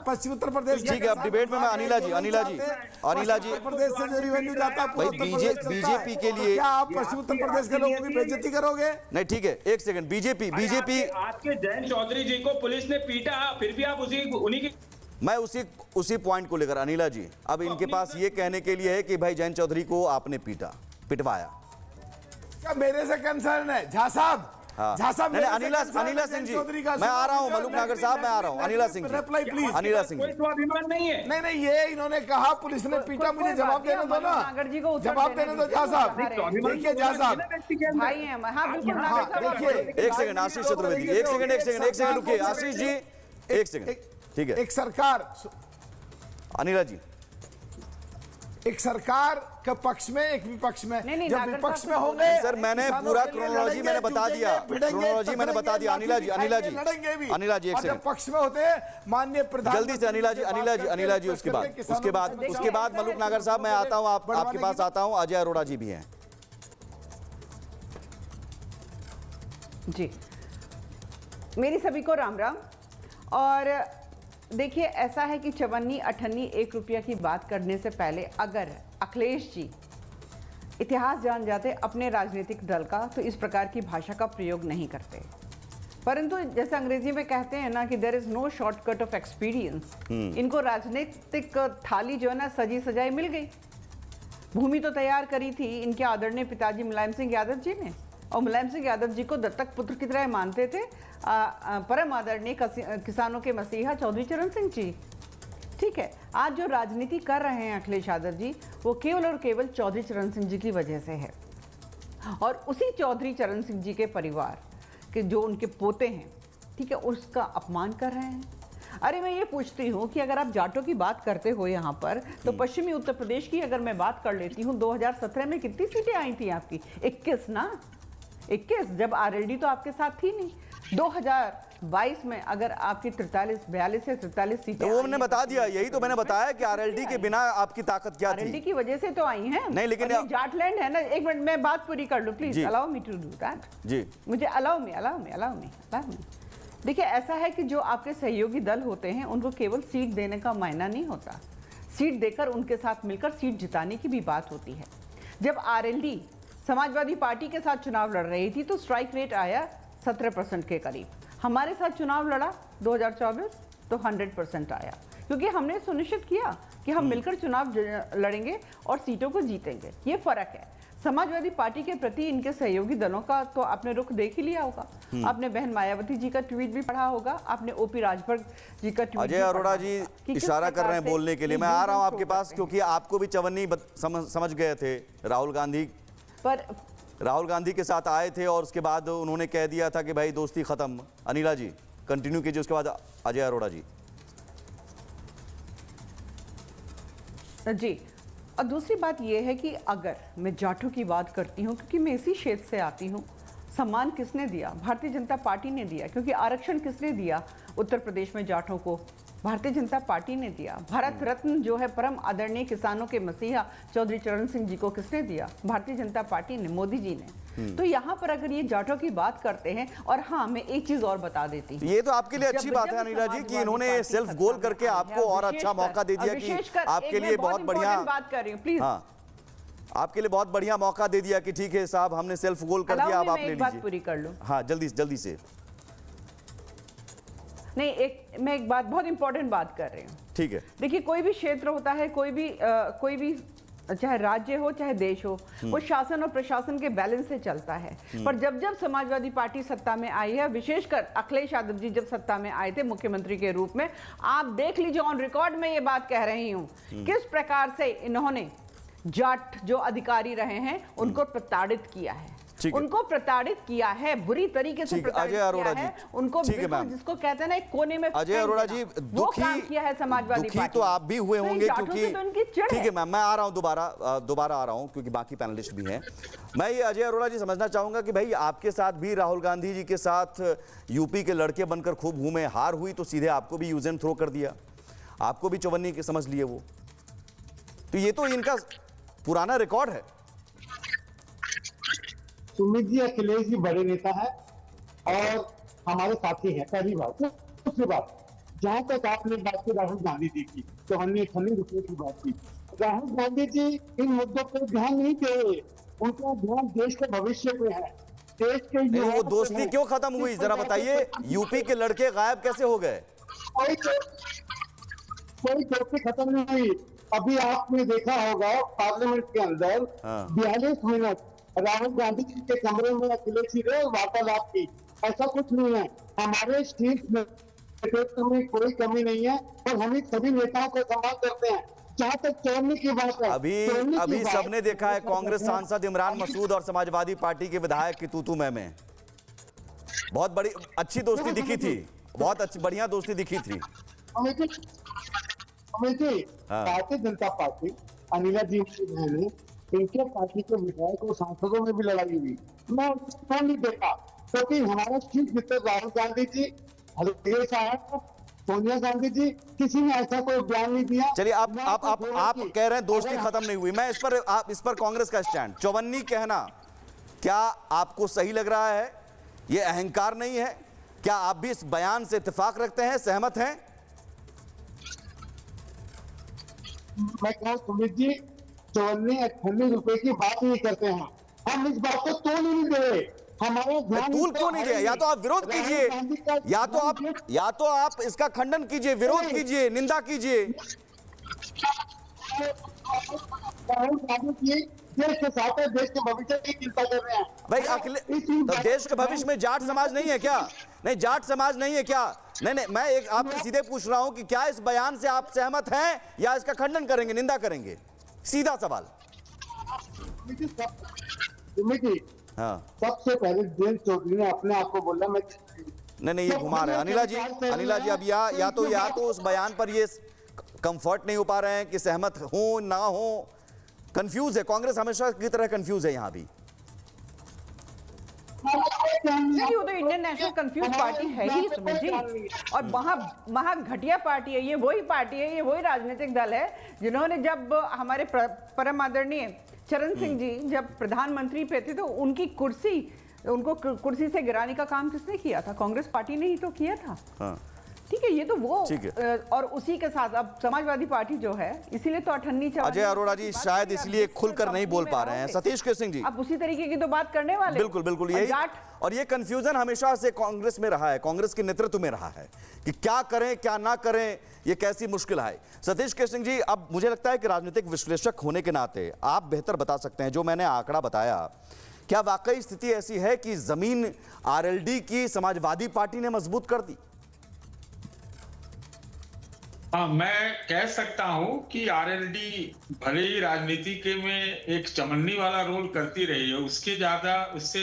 पश्चिम उत्तर प्रदेश, ठीक है। अब डिबेट में मैं अनिला जी प्रदेश से जो रेवेन्यू जाता है बीजेपी के लिए क्या आप पश्चिम उत्तर प्रदेश के लोगों की बेइज्जती करोगे? नहीं, ठीक है, एक सेकंड। बीजेपी आपके जयंत चौधरी जी को पुलिस ने पीटा, फिर भी आप उन्हीं की मैं उसी पॉइंट को लेकर अनिला जी, अब इनके पास ये कहने के लिए है कि भाई जयंत चौधरी को आपने पिटवाया। क्या मेरे से कंसर्न है? झा साहब, झा साहब, अनिला सिंह जी, मैं आ रहा हूं, मलूक नागर साहब, मैं आ रहा हूं। Anila Singh ji, reply please. अनिला सिंह जी, स्वाभिमान नहीं है। नहीं, ये इन्होंने कहा पुलिस ने पीटा, मुझे जवाब देने दो ना, जवाब देने दो झा साहब। देखिए झा साहब, भाई हैं, हाँ बिल्कुल, देखिए एक सेकंड आशीष चतुर्वेदी, एक सेकंड रुकिए आशीष जी, एक सेकंड, ठीक है। एक सरकार, अनिला जी, एक सरकार के पक्ष में, एक विपक्ष में, जब विपक्ष में होंगे सर, मैंने पूरा क्रोनोलॉजी मैंने बता दिया, अनिला जी, एक सेकंड, पक्ष में होते हैं माननीय प्रधान, जल्दी से अनिला जी, उसके बाद मलूक नागर साहब, मैं आता हूं आपके पास आता हूं। अजय अरोड़ा जी भी हैं जी। मेरी सभी को राम राम। और देखिए, ऐसा है कि 54-58 1 रुपया की बात करने से पहले अगर अखिलेश जी इतिहास जान जाते अपने राजनीतिक दल का, तो इस प्रकार की भाषा का प्रयोग नहीं करते। परंतु जैसे अंग्रेजी में कहते हैं ना कि there is no shortcut of experience, इनको राजनीतिक थाली जो है ना सजी सजाई मिल गई। भूमि तो तैयार करी थी इनके आदरणीय पिताजी मुलायम सिंह यादव जी ने, और मुलायम सिंह यादव जी को दत्तक पुत्र की तरह मानते थे परम आदरणीय किसानों के मसीहा चौधरी चरण सिंह जी। ठीक है, आज जो राजनीति कर रहे हैं अखिलेश यादव जी, वो केवल और केवल चौधरी चरण सिंह जी की वजह से है, और उसी चौधरी चरण सिंह जी के परिवार के जो उनके पोते हैं, ठीक है, उसका अपमान कर रहे हैं। अरे मैं ये पूछती हूँ कि अगर आप जाटों की बात करते हो यहाँ पर, तो पश्चिमी उत्तर प्रदेश की अगर मैं बात कर लेती हूँ, 2017 में कितनी सीटें आई थी आपकी? 21 ना, 21, जब आरएलडी तो आपके साथ थी नहीं। 2022 में अगर आपकी 42 से 43 सीटें, तो वो मैंने बता दिया, यही तो मैंने बताया कि आरएलडी के बिना आपकी ताकत क्या थी? आरएलडी की वजह से तो आई हैं। नहीं, लेकिन जाटलैंड है ना, एक मिनट मैं बात पूरी कर लूं please, allow me to do that जी, मुझे अलाउ मी। देखिए, ऐसा है कि जो आपके सहयोगी दल होते हैं उनको केवल सीट देने का मायना नहीं होता, सीट देकर उनके साथ मिलकर सीट जिताने की भी बात होती है। जब आरएलडी समाजवादी पार्टी के साथ चुनाव लड़ रही थी तो स्ट्राइक रेट आया 17% के करीब। हमारे साथ चुनाव लड़ा 2024 तो 100% आया, क्योंकि हमने सुनिश्चित किया कि हम मिलकर चुनाव लड़ेंगे और सीटों को जीतेंगे। ये फर्क है। समाजवादी पार्टी के प्रति इनके सहयोगी दलों का तो आपने रुख देख ही लिया होगा। आपने बहन मायावती जी का ट्वीट भी पढ़ा होगा, आपने ओपी राजभर जी का ट्वीट। अजय अरोड़ा जी इशारा कर रहे हैं बोलने के लिए, मैं आ रहा हूं आपके पास, क्योंकि आपको भी चवन्नी समझ गए थे। राहुल गांधी के साथ आए थे और उसके बाद उन्होंने कह दिया था कि भाई दोस्ती खत्म। अनिला जी कंटिन्यू कीजिए, उसके बाद अजय अरोड़ा जी। जी, और दूसरी बात यह है कि अगर मैं जाटों की बात करती हूँ, क्योंकि मैं इसी क्षेत्र से आती हूँ, सम्मान किसने दिया? भारतीय जनता पार्टी ने दिया। क्योंकि आरक्षण किसने दिया उत्तर प्रदेश में जाटों को? भारतीय जनता पार्टी ने दिया। भारत रत्न जो है परम आदरणीय किसानों के मसीहा चौधरी चरण सिंह जी को किसने दिया? भारतीय जनता पार्टी ने, मोदी जी ने। तो यहाँ पर अगर ये जाटों की बात करते हैं, और हाँ मैं एक चीज और बता देती हूँ, ये तो आपके लिए अच्छी बात है अनिला जी कि इन्होंने सेल्फ गोल करके आपको और अच्छा मौका दे दिया कि आपके लिए बहुत बढ़िया बात कर रही हूँ प्लीज, आपके लिए बहुत बढ़िया मौका दे दिया कि ठीक है साहब, हमने सेल्फ गोल कर दिया, अब आप ले लीजिए। बात पूरी कर लूं। हाँ जल्दी से। नहीं, मैं एक बात, बहुत इंपॉर्टेंट बात कर रही हूँ। ठीक है। देखिए, कोई भी क्षेत्र होता है, कोई भी चाहे राज्य हो चाहे देश हो, वो शासन और प्रशासन के बैलेंस से चलता है। पर जब समाजवादी पार्टी सत्ता में आई है, विशेषकर अखिलेश यादव जी जब सत्ता में आए थे मुख्यमंत्री के रूप में, आप देख लीजिए, ऑन रिकॉर्ड में ये बात कह रही हूँ, किस प्रकार से इन्होंने जाट जो अधिकारी रहे हैं उनको प्रताड़ित किया है। उनको प्रताड़ित किया है, बुरी तरीके से प्रताड़ित किया है, उनको जिसको कहते हैं ना एक कोने में। अजय अरोड़ा जी, दुखी किया है समाजवादी दुखी तो आप भी हुए होंगे, क्योंकि तो ठीक है मैम, मैं आ रहा हूं दोबारा आ रहा हूं, क्योंकि बाकी पैनलिस्ट भी हैं। मैं ये अजय अरोड़ा जी समझना चाहूंगा कि भाई आपके साथ भी राहुल गांधी जी के साथ यूपी के लड़के बनकर खूब घूमे, हार हुई तो सीधे आपको भी यूज एंड थ्रो कर दिया, आपको भी चवन्नी के समझ लिए वो, तो ये तो इनका पुराना रिकॉर्ड है। सुमित जी अखिलेश जी बड़े नेता है और हमारे साथी हैं, पहली बात। दूसरी बात, जहां तक आपने बात की राहुल गांधी जी की, चवन्नी रुपए की बात की, राहुल गांधी जी इन मुद्दों पर ध्यान नहीं दे, उनका ध्यान देश के भविष्य पे है, देश के। नहीं, वो दोस्ती क्यों खत्म हुई जरा बताइए, यूपी के लड़के गायब कैसे हो गए? कोई दोस्ती खत्म नहीं हुई। अभी आपने देखा होगा पार्लियामेंट के अंदर 42 मिनट राहुल गांधी जी के कमरे में अखिलेश जी ने वार्तालाप की, ऐसा कुछ नहीं है। हमारे शीर्ष नेतृत्व में कोई कमी नहीं है और हम सभी नेताओं को सम्मान करते हैं। जहां तक चवन्नी की बात है, अभी सबने देखा है कांग्रेस सांसद इमरान मसूद और समाजवादी पार्टी के विधायक की तू में बहुत बड़ी अच्छी दोस्ती दिखी थी, बहुत अच्छी बढ़िया दोस्ती दिखी थी। भारतीय जनता पार्टी, अनिला जी ने इनके पार्टी के विधायकों सांसदों में भी लड़ाई हुई, मैं उसको नहीं देखा, क्योंकि हमारा शीर्ष मित्र राहुल गांधी जी, सोनिया गांधी जी, किसी ने ऐसा कोई बयान नहीं दिया। चलिए आप कह रहे हैं दोस्ती खत्म नहीं हुई, मैं इस पर कांग्रेस का स्टैंड, चवन्नी कहना क्या आपको सही लग रहा है? ये अहंकार नहीं है? क्या आप भी इस बयान से इत्तेफाक रखते हैं, सहमत हैं? मैं कहूँ सुमित जी, चवन्नी रुपए की बात नहीं करते हैं, हम इस बात को तोल नहीं दे रहे। हमारा तूल क्यों नहीं दिया? या तो आप विरोध कीजिए, या तो आप इसका खंडन कीजिए, विरोध कीजिए, निंदा कीजिए। राहुल गांधी जी देश के साथ है, देश के भविष्य की चिंता कर रहे हैं भाई। तो देश के भविष्य में जाट समाज नहीं है क्या? नहीं, जाट समाज नहीं है क्या? नहीं, मैं एक आपसे सीधे पूछ रहा हूं कि क्या इस बयान से आप सहमत हैं या इसका खंडन करेंगे, निंदा करेंगे? सीधा सवाल। हाँ, सबसे पहले जयंत चौधरी ने अपने आप को बोला मैं नहीं, ये घुमा रहे हैं अनिला जी अब या तो उस बयान पर ये कंफर्ट नहीं हो पा रहे हैं कि सहमत हो ना हो, कंफ्यूज है। कांग्रेस हमेशा की तरह कंफ्यूज है यहाँ भी। वो तो इंडियन नेशनल कंफ्यूज पार्टी है ही सुमित जी, और महा घटिया पार्टी है ये। वही पार्टी है, ये वही राजनीतिक दल है जिन्होंने जब हमारे परम आदरणीय चरण सिंह जी जब प्रधानमंत्री पे थे तो उनको कुर्सी से गिराने का काम किसने किया था? कांग्रेस पार्टी ने ही तो किया था। हाँ। ठीक है, ये तो वो और उसी के साथ अब समाजवादी पार्टी जो है, इसीलिए तो अठन्नी अजय अरोड़ा जी शायद इसलिए खुलकर नहीं बोल पा रहे हैं। सतीश के सिंह जी अब उसी तरीके की तो बात करने वाले। बिल्कुल यही, और ये कंफ्यूजन हमेशा से कांग्रेस में रहा है, कांग्रेस के नेतृत्व में रहा है कि क्या करें क्या ना करें, ये कैसी मुश्किल है। सतीश के सिंह जी, अब मुझे लगता है कि राजनीतिक विश्लेषक होने के नाते आप बेहतर बता सकते हैं। जो मैंने आंकड़ा बताया, क्या वाकई स्थिति ऐसी है कि जमीन आरएलडी की समाजवादी पार्टी ने मजबूत कर दी? हाँ, मैं कह सकता हूं कि आरएलडी भले ही राजनीति के में एक चमन्नी वाला रोल करती रही है, उससे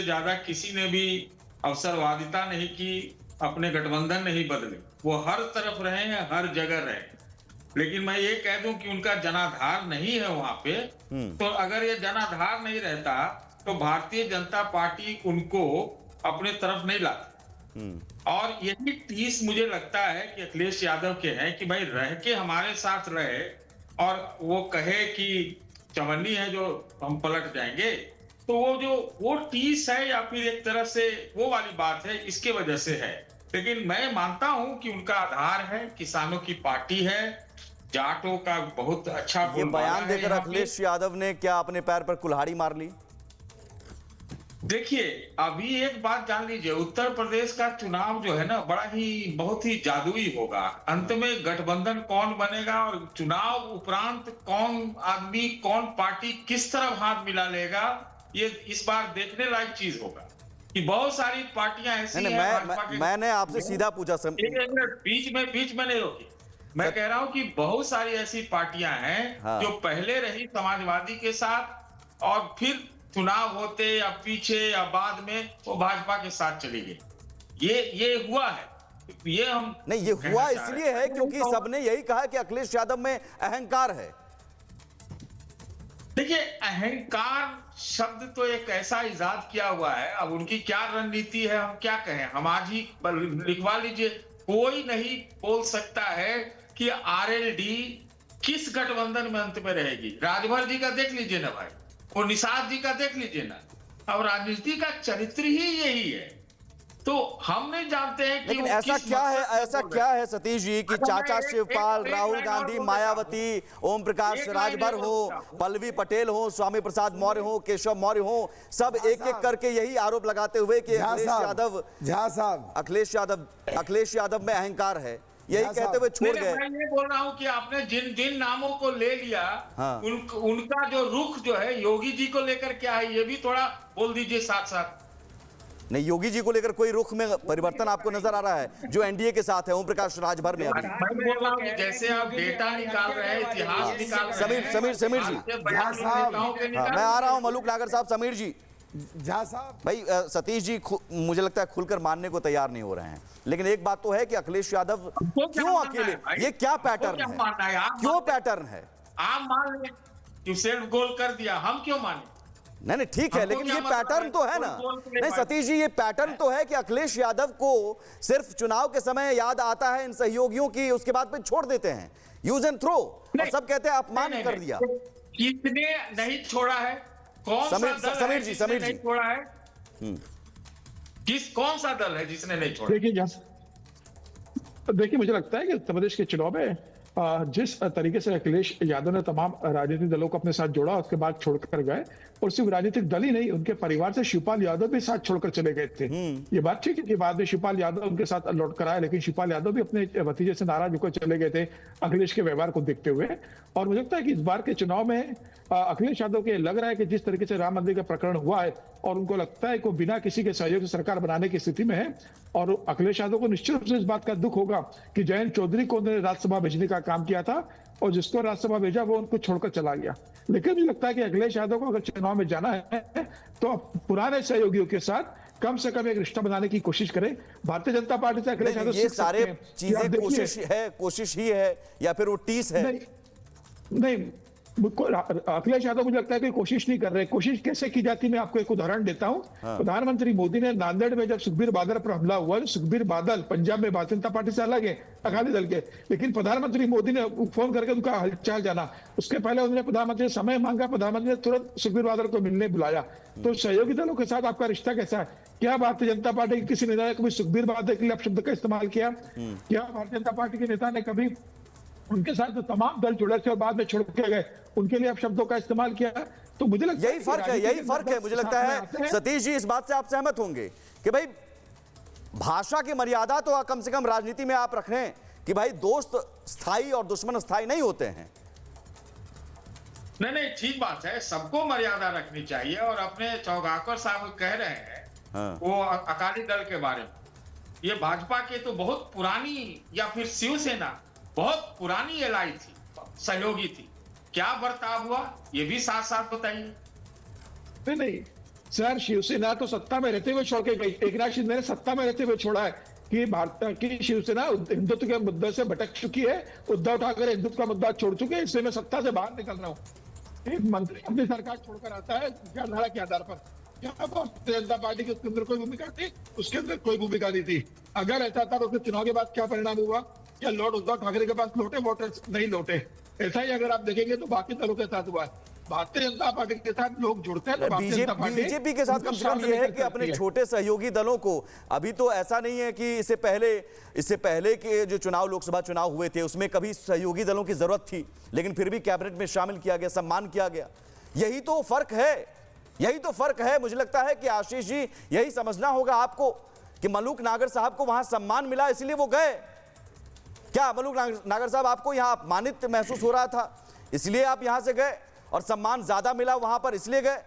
ज्यादा किसी ने भी अवसरवादिता नहीं की, अपने गठबंधन नहीं बदले, वो हर तरफ रहे हैं, हर जगह रहे। लेकिन मैं ये कह दूं कि उनका जनाधार नहीं है वहां पे, तो अगर ये जनाधार नहीं रहता तो भारतीय जनता पार्टी उनको अपने तरफ नहीं लाती। और यही टीस मुझे लगता है कि अखिलेश यादव के हैं कि भाई रह के हमारे साथ रहे और वो कहे कि चवन्नी है जो हम पलट जाएंगे, तो वो टीस है या फिर एक तरह से वो वाली बात है, इसके वजह से है। लेकिन मैं मानता हूं कि उनका आधार है, किसानों की पार्टी है, जाटों का बहुत अच्छा बयान देकर अखिलेश यादव ने क्या अपने पैर पर कुल्हाड़ी मार ली? देखिए, अभी एक बात जान लीजिए, उत्तर प्रदेश का चुनाव जो है ना, बहुत ही जादुई होगा। अंत में गठबंधन कौन बनेगा और चुनाव उपरांत कौन आदमी, कौन पार्टी किस तरफ हाथ मिला लेगा, ये इस बार देखने लायक चीज होगा कि बहुत सारी पार्टियां ऐसी हैं। मैंने आपसे सीधा पूछा, बीच में नहीं रोकी। मैं कह रहा हूं कि बहुत सारी ऐसी पार्टियां हैं जो पहले रही समाजवादी के साथ और फिर चुनाव होते या पीछे या बाद में वो भाजपा के साथ चली गई। ये हुआ है, ये हम नहीं, ये हुआ इसलिए है क्योंकि सबने यही कहा कि अखिलेश यादव में अहंकार है। देखिए, अहंकार शब्द तो एक ऐसा इजाद किया हुआ है, अब उनकी क्या रणनीति है हम क्या कहें। हम आज ही लिखवा लीजिए, कोई नहीं बोल सकता है कि आरएलडी किस गठबंधन में अंत में रहेगी। राजभर जी का देख लीजिए ना भाई, और निषाद जी का देख लीजिए ना। अब राजनीति का चरित्र ही यही है, तो हम नहीं जानते हैं कि लेकिन ऐसा क्या है सतीश जी कि चाचा शिवपाल, राहुल गांधी, मायावती, ओम प्रकाश राजभर हो, पल्लवी पटेल हो, स्वामी प्रसाद मौर्य हो, केशव मौर्य हो, सब एक एक करके यही आरोप लगाते हुए कि अखिलेश यादव में अहंकार है, यही कहते हुए छोड़ गए। मैं ये बोल रहा हूँ कि आपने जिन नामों को ले लिया, उनका जो रुख जो है योगी जी को लेकर क्या है, ये भी थोड़ा बोल दीजिए साथ साथ। नहीं, योगी जी को लेकर कोई रुख में परिवर्तन आपको नजर आ रहा है जो एनडीए के साथ है, ओम प्रकाश राजभर में अभी? मैं बोल रहा हूं जैसे आप डेटा निकाल रहे हैं, इतिहास निकाल रहे हैं। समीर जी, मैं आ रहा हूं। मलूक नागर साहब, समीर जी, भाई सतीश जी मुझे लगता है खुलकर मानने को तैयार नहीं हो रहे हैं, लेकिन एक बात तो है कि अखिलेश यादव क्यों अकेले, ये क्या पैटर्न है, क्यों पैटर्न है? आप मान लें सेल्फ गोल कर दिया, हम क्यों माने? नहीं ठीक है, लेकिन ये पैटर्न तो है ना। नहीं सतीश जी, ये पैटर्न तो है कि अखिलेश यादव को सिर्फ चुनाव के समय याद आता है इन सहयोगियों की, उसके बाद फिर छोड़ देते हैं, यूज एंड थ्रो, और सब कहते हैं अपमान कर दिया। किसने नहीं छोड़ा है? कौन सा दल समीर जी नहीं छोड़ा है? कौन सा दल है जिसने नहीं छोड़ा? देखिए मुझे लगता है कि उत्तर प्रदेश के चुनाव में जिस तरीके से अखिलेश यादव ने तमाम राजनीतिक दलों को अपने साथ जोड़ा, उसके बाद छोड़कर गए, और सिर्फ राजनीतिक दल ही नहीं, उनके परिवार से शिवपाल यादव भी साथ छोड़कर चले गए थे। ये बात ठीक है कि बाद में शिवपाल यादव उनके साथ लौट कर आए, लेकिन शिवपाल यादव भी अपने भतीजे से नाराज होकर चले गए थे अखिलेश के व्यवहार को देखते हुए। और मुझे लगता है कि इस बार के चुनाव में अखिलेश यादव को लग रहा है कि जिस तरीके से राम मंदिर का प्रकरण हुआ है, और उनको लगता है कि बिना किसी के सहयोग से सरकार बनाने की स्थिति में है, और अखिलेश यादव को निश्चित रूप से इस बात का दुख होगा कि जयंत चौधरी को उन्होंने राज्यसभा भेजने का काम किया था, और जिसको राज्यसभा भेजा वो उनको छोड़कर चला गया। लेकिन मुझे लगता है कि अखिलेश यादव को अगर चुनाव में जाना है तो पुराने सहयोगियों के साथ कम से कम एक रिश्ता बनाने की कोशिश करें। भारतीय जनता पार्टी से अखिलेश यादव ये सारे चीजें कोशिश ही है या फिर वो टीस है? नहीं, अखिलेश यादव मुझे लगता है कि कोशिश नहीं कर रहे। कोशिश कैसे की जाती, मैं आपको एक उदाहरण देता हूं। प्रधानमंत्री मोदी ने नांदेड़ में जब सुखबीर बादल पर हमला हुआ, सुखबीर बादल पंजाब में भारतीय जनता पार्टी से अलग है, अकाली दल के, लेकिन प्रधानमंत्री मोदी ने फोन करके उनका हालचाल जाना। उसके पहले उन्होंने प्रधानमंत्री से समय मांगा, प्रधानमंत्री ने तुरंत सुखबीर बादल को मिलने बुलाया। तो सहयोगी दलों के साथ आपका रिश्ता कैसा है? क्या भारतीय जनता पार्टी के किसी नेता ने कभी सुखबीर बादल के लिए अपशब्द का इस्तेमाल किया? क्या भारतीय जनता पार्टी के नेता ने कभी उनके साथ जो तमाम दल जुड़े थे और बाद में छोड़ के गए, उनके लिए अपशब्दों का इस्तेमाल किया? तो मुझे लगता है यही फर्क है। मुझे लगता है सतीश जी इस बात से आप सहमत होंगे कि भाई भाषा की मर्यादा तो कम से कम राजनीति में आप रख रहे हैं कि भाई दोस्त स्थायी और दुश्मन स्थायी नहीं होते हैं। नहीं, ठीक बात है, सबको मर्यादा रखनी चाहिए। और अपने चौगाकर साहब कह रहे हैं वो अकाली दल के बारे में, ये भाजपा के तो बहुत पुरानी, या फिर शिवसेना बहुत पुरानी एलाई थी, सहयोगी थी, क्या बर्ताव हुआ ये भी साथ साथ बताइए। नहीं सर, शिवसेना तो सत्ता में रहते हुए छोड़ के गई। एकनाथ शिंदे ने सत्ता में रहते हुए छोड़ा है कि भारत की शिवसेना हिंदुत्व के मुद्दे से भटक चुकी है, उद्धव ठाकरे हिंदुत्व का मुद्दा छोड़ चुके हैं, इससे मैं सत्ता से बाहर निकल रहा हूँ। एक मंत्री अपनी सरकार छोड़कर आता है विचारधारा के आधार पर, क्या भारतीय जनता पार्टी की उसके अंदर कोई भूमिका थी? उसके अंदर कोई भूमिका नहीं थी। अगर ऐसा था तो फिर चुनाव के बाद क्या परिणाम हुआ? क्या लॉर्ड उद्धव ठाकरे के पास लौटे वोटर्स? नहीं लौटे। ऐसा ही अगर आप देखेंगे तो बाकी दलों के साथ हुआ है। भारतीय जनता पार्टी के साथ लोग जुड़ते हैं, बीजेपी के साथ कम से कम ये है कि अपने छोटे सहयोगी दलों को, अभी तो ऐसा नहीं है कि इससे पहले के जो चुनाव, लोकसभा चुनाव हुए थे, उसमें कभी सहयोगी दलों की जरूरत थी, लेकिन फिर भी कैबिनेट में शामिल किया गया, सम्मान किया गया। यही तो फर्क है। मुझे लगता है कि आशीष जी यही समझना होगा आपको कि मलूक नागर साहब को वहां सम्मान मिला इसलिए वो गए। क्या मलूक नागर साहब, आपको यहां अपमानित महसूस हो रहा था इसलिए आप यहां से गए, और सम्मान ज्यादा मिला वहां पर इसलिए गए?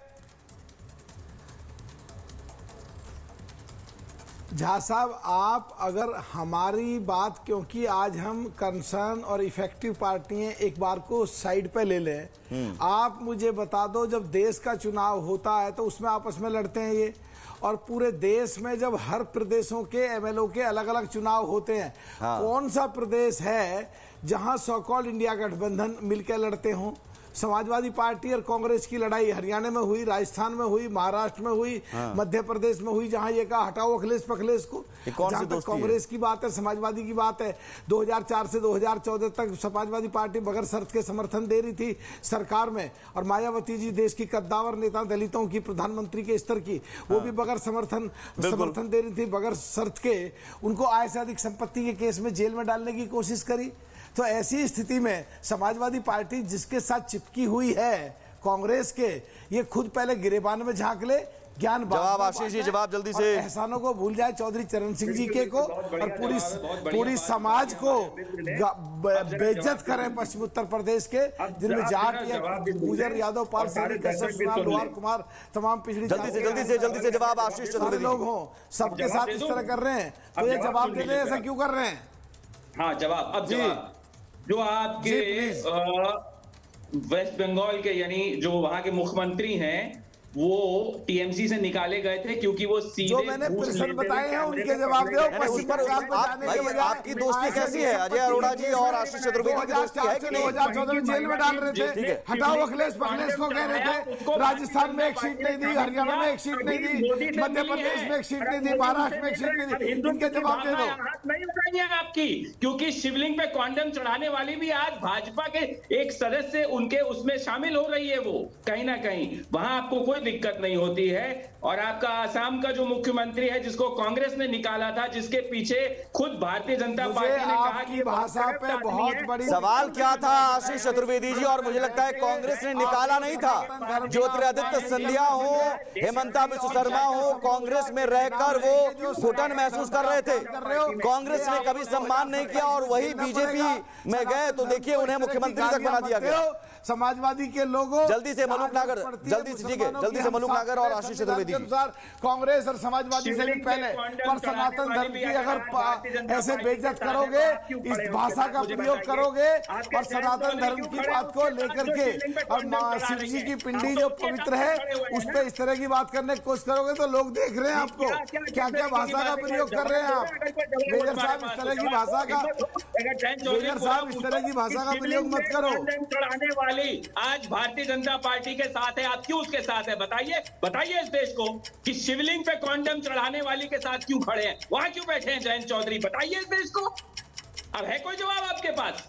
झा साहब, आप अगर हमारी बात, क्योंकि आज हम कंसर्न और इफेक्टिव पार्टी हैं, एक बार को साइड पे ले लें। आप मुझे बता दो, जब देश का चुनाव होता है तो उसमें आपस में लड़ते हैं ये, और पूरे देश में जब हर प्रदेशों के एमएलओ के अलग अलग चुनाव होते हैं, कौन सा प्रदेश है जहां सो कॉल्ड इंडिया गठबंधन मिलकर लड़ते हों? समाजवादी पार्टी और कांग्रेस की लड़ाई हरियाणा में हुई, राजस्थान में हुई, महाराष्ट्र में हुई, मध्य प्रदेश में हुई, जहां ये कहा हटाओ अखिलेश पखलेश को। जहां तक कांग्रेस की बात है, समाजवादी की बात है, 2004 से 2014 तक समाजवादी पार्टी बगैर शर्त के समर्थन दे रही थी सरकार में, और मायावती जी देश की कद्दावर नेता, दलितों की, प्रधानमंत्री के स्तर की, वो भी बगैर समर्थन दे रही थी, बगैर शर्त के। उनको आय से अधिक संपत्ति के केस में जेल में डालने की कोशिश करी। तो ऐसी स्थिति में समाजवादी पार्टी जिसके साथ चिपकी हुई है कांग्रेस के, ये खुद पहले गिरेबान में झांक ले, ज्ञान जवाब आशीष जी, जवाब जल्दी से। एहसानों को भूल जाए चौधरी चरण सिंह जी के को, और पूरी समाज को बेइज्जत करें पश्चिम उत्तर प्रदेश के, जिनमें जाट या गुजर, यादव, पाल, सैनी, कश्यप, सुनार, लोहार, कुमार, तमाम पिछड़ी जल्दी से जवाब आशीष चतुर्वेदी लोग हों, सबके साथ इस तरह कर रहे हैं, तो ये जवाब दे रहे हैं, ऐसा क्यों कर रहे हैं? हाँ, जवाब अब जवाब जो आपके वेस्ट बंगाल के, यानी जो वहां के मुख्यमंत्री हैं, वो टीएमसी से निकाले गए थे क्योंकि वो सीधे जो मैंने प्रश्न बताए हैं उनके जवाब दो। उस पर आपकी दोस्ती कैसी है अजय अरोड़ा जी और आशीष चतुर्वेदी की दोस्ती है कि नहीं? 2014 में जेल में डाल रहे थे, हटाओ अखिलेश पखलेश को कह रहे थे, राजस्थान में एक सीट नहीं दी, हरियाणा में एक सीट नहीं दी, मध्य प्रदेश में एक सीट नहीं दी, महाराष्ट्र में एक सीट नहीं दी, इनके जवाब दे दो। नहीं उठाइए आपकी, क्योंकि शिवलिंग पे कॉन्डम चढ़ाने वाली भी आज भाजपा के एक सदस्य उनके उसमें शामिल हो रही है। वो कहीं ना कहीं वहां आपको कोई दिक्कत नहीं होती है। और आपका आसाम का जो मुख्यमंत्री है, जिसको कांग्रेस ने निकाला था, जिसके पीछे खुद भारतीय जनता पार्टी ने कहा कि भाषा पे बहुत बड़ी सवाल क्या था आशीष चतुर्वेदी जी, और मुझे लगता है कांग्रेस ने निकाला नहीं था। ज्योतिरादित्य सिंधिया हो, हेमंता बिस्व शर्मा हो, कांग्रेस में रहकर वो घुटन महसूस कर रहे थे। कांग्रेस ने कभी सम्मान नहीं किया, और वही बीजेपी में गए तो देखिए उन्हें मुख्यमंत्री तक बना दिया गया। समाजवादी के लोगों, जल्दी से मलूक नागर, जल्दी से, ठीक है, जल्दी से मलूक नागर और आशीष चतुर्वेदी अनुसार कांग्रेस और समाजवादी से भी पहले, पर सनातन धर्म की अगर ऐसे बेइज्जत करोगे, इस भाषा का प्रयोग करोगे और सनातन धर्म की बात को लेकर के, और शिव जी की पिंडी जो पवित्र है उस पर इस तरह की बात करने की कोशिश करोगे, तो लोग देख रहे हैं आपको क्या क्या भाषा का प्रयोग कर रहे हैं आप। मेजर साहब इस तरह की भाषा का, मेजर साहब इस तरह की भाषा का प्रयोग मत करो। चढ़ाने वाली आज भारतीय जनता पार्टी के साथ है, आप क्यों उसके साथ है? बताइए, बताइए इस देश को कि शिवलिंग पे कॉन्डम चढ़ाने वाली के साथ क्यों खड़े हैं, वहां क्यों बैठे हैं जयंत चौधरी? बताइए इस देश को। अब है कोई जवाब आपके पास?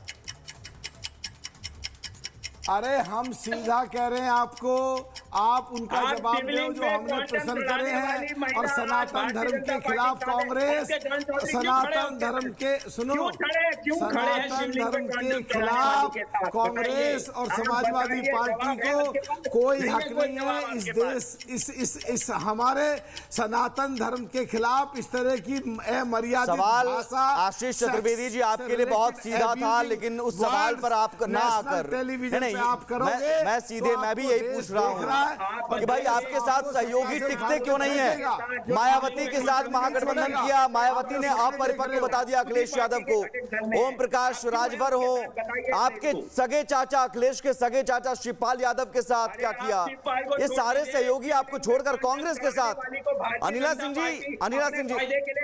अरे हम सीधा कह रहे हैं आपको, आप उनका जवाब दो जो हमने प्रश्न करे हैं। और सनातन धर्म के खिलाफ कांग्रेस, सनातन धर्म के, सुनो, सनातन धर्म के खिलाफ कांग्रेस और समाजवादी पार्टी को कोई हक नहीं है इस देश, इस हमारे सनातन धर्म के खिलाफ इस तरह की अमर्यादित भाषा। आशीष चतुर्वेदी जी, आपके लिए बहुत सीधा था, लेकिन उस सवाल पर आप ना आकर टेलीविजन आप करोगे, मैं सीधे मैं भी यही पूछ रहा हूँ कि भाई आपके साथ सहयोगी टिकते क्यों नहीं है? मायावती के साथ महागठबंधन किया, मायावती ने अपरिपक्व बता दिया अखिलेश यादव को। ओम प्रकाश राजभर हो, आपके सगे चाचा, अखिलेश के सगे चाचा शिवपाल यादव के साथ क्या किया? ये सारे सहयोगी आपको छोड़कर कांग्रेस के साथ। अनिला सिंह जी,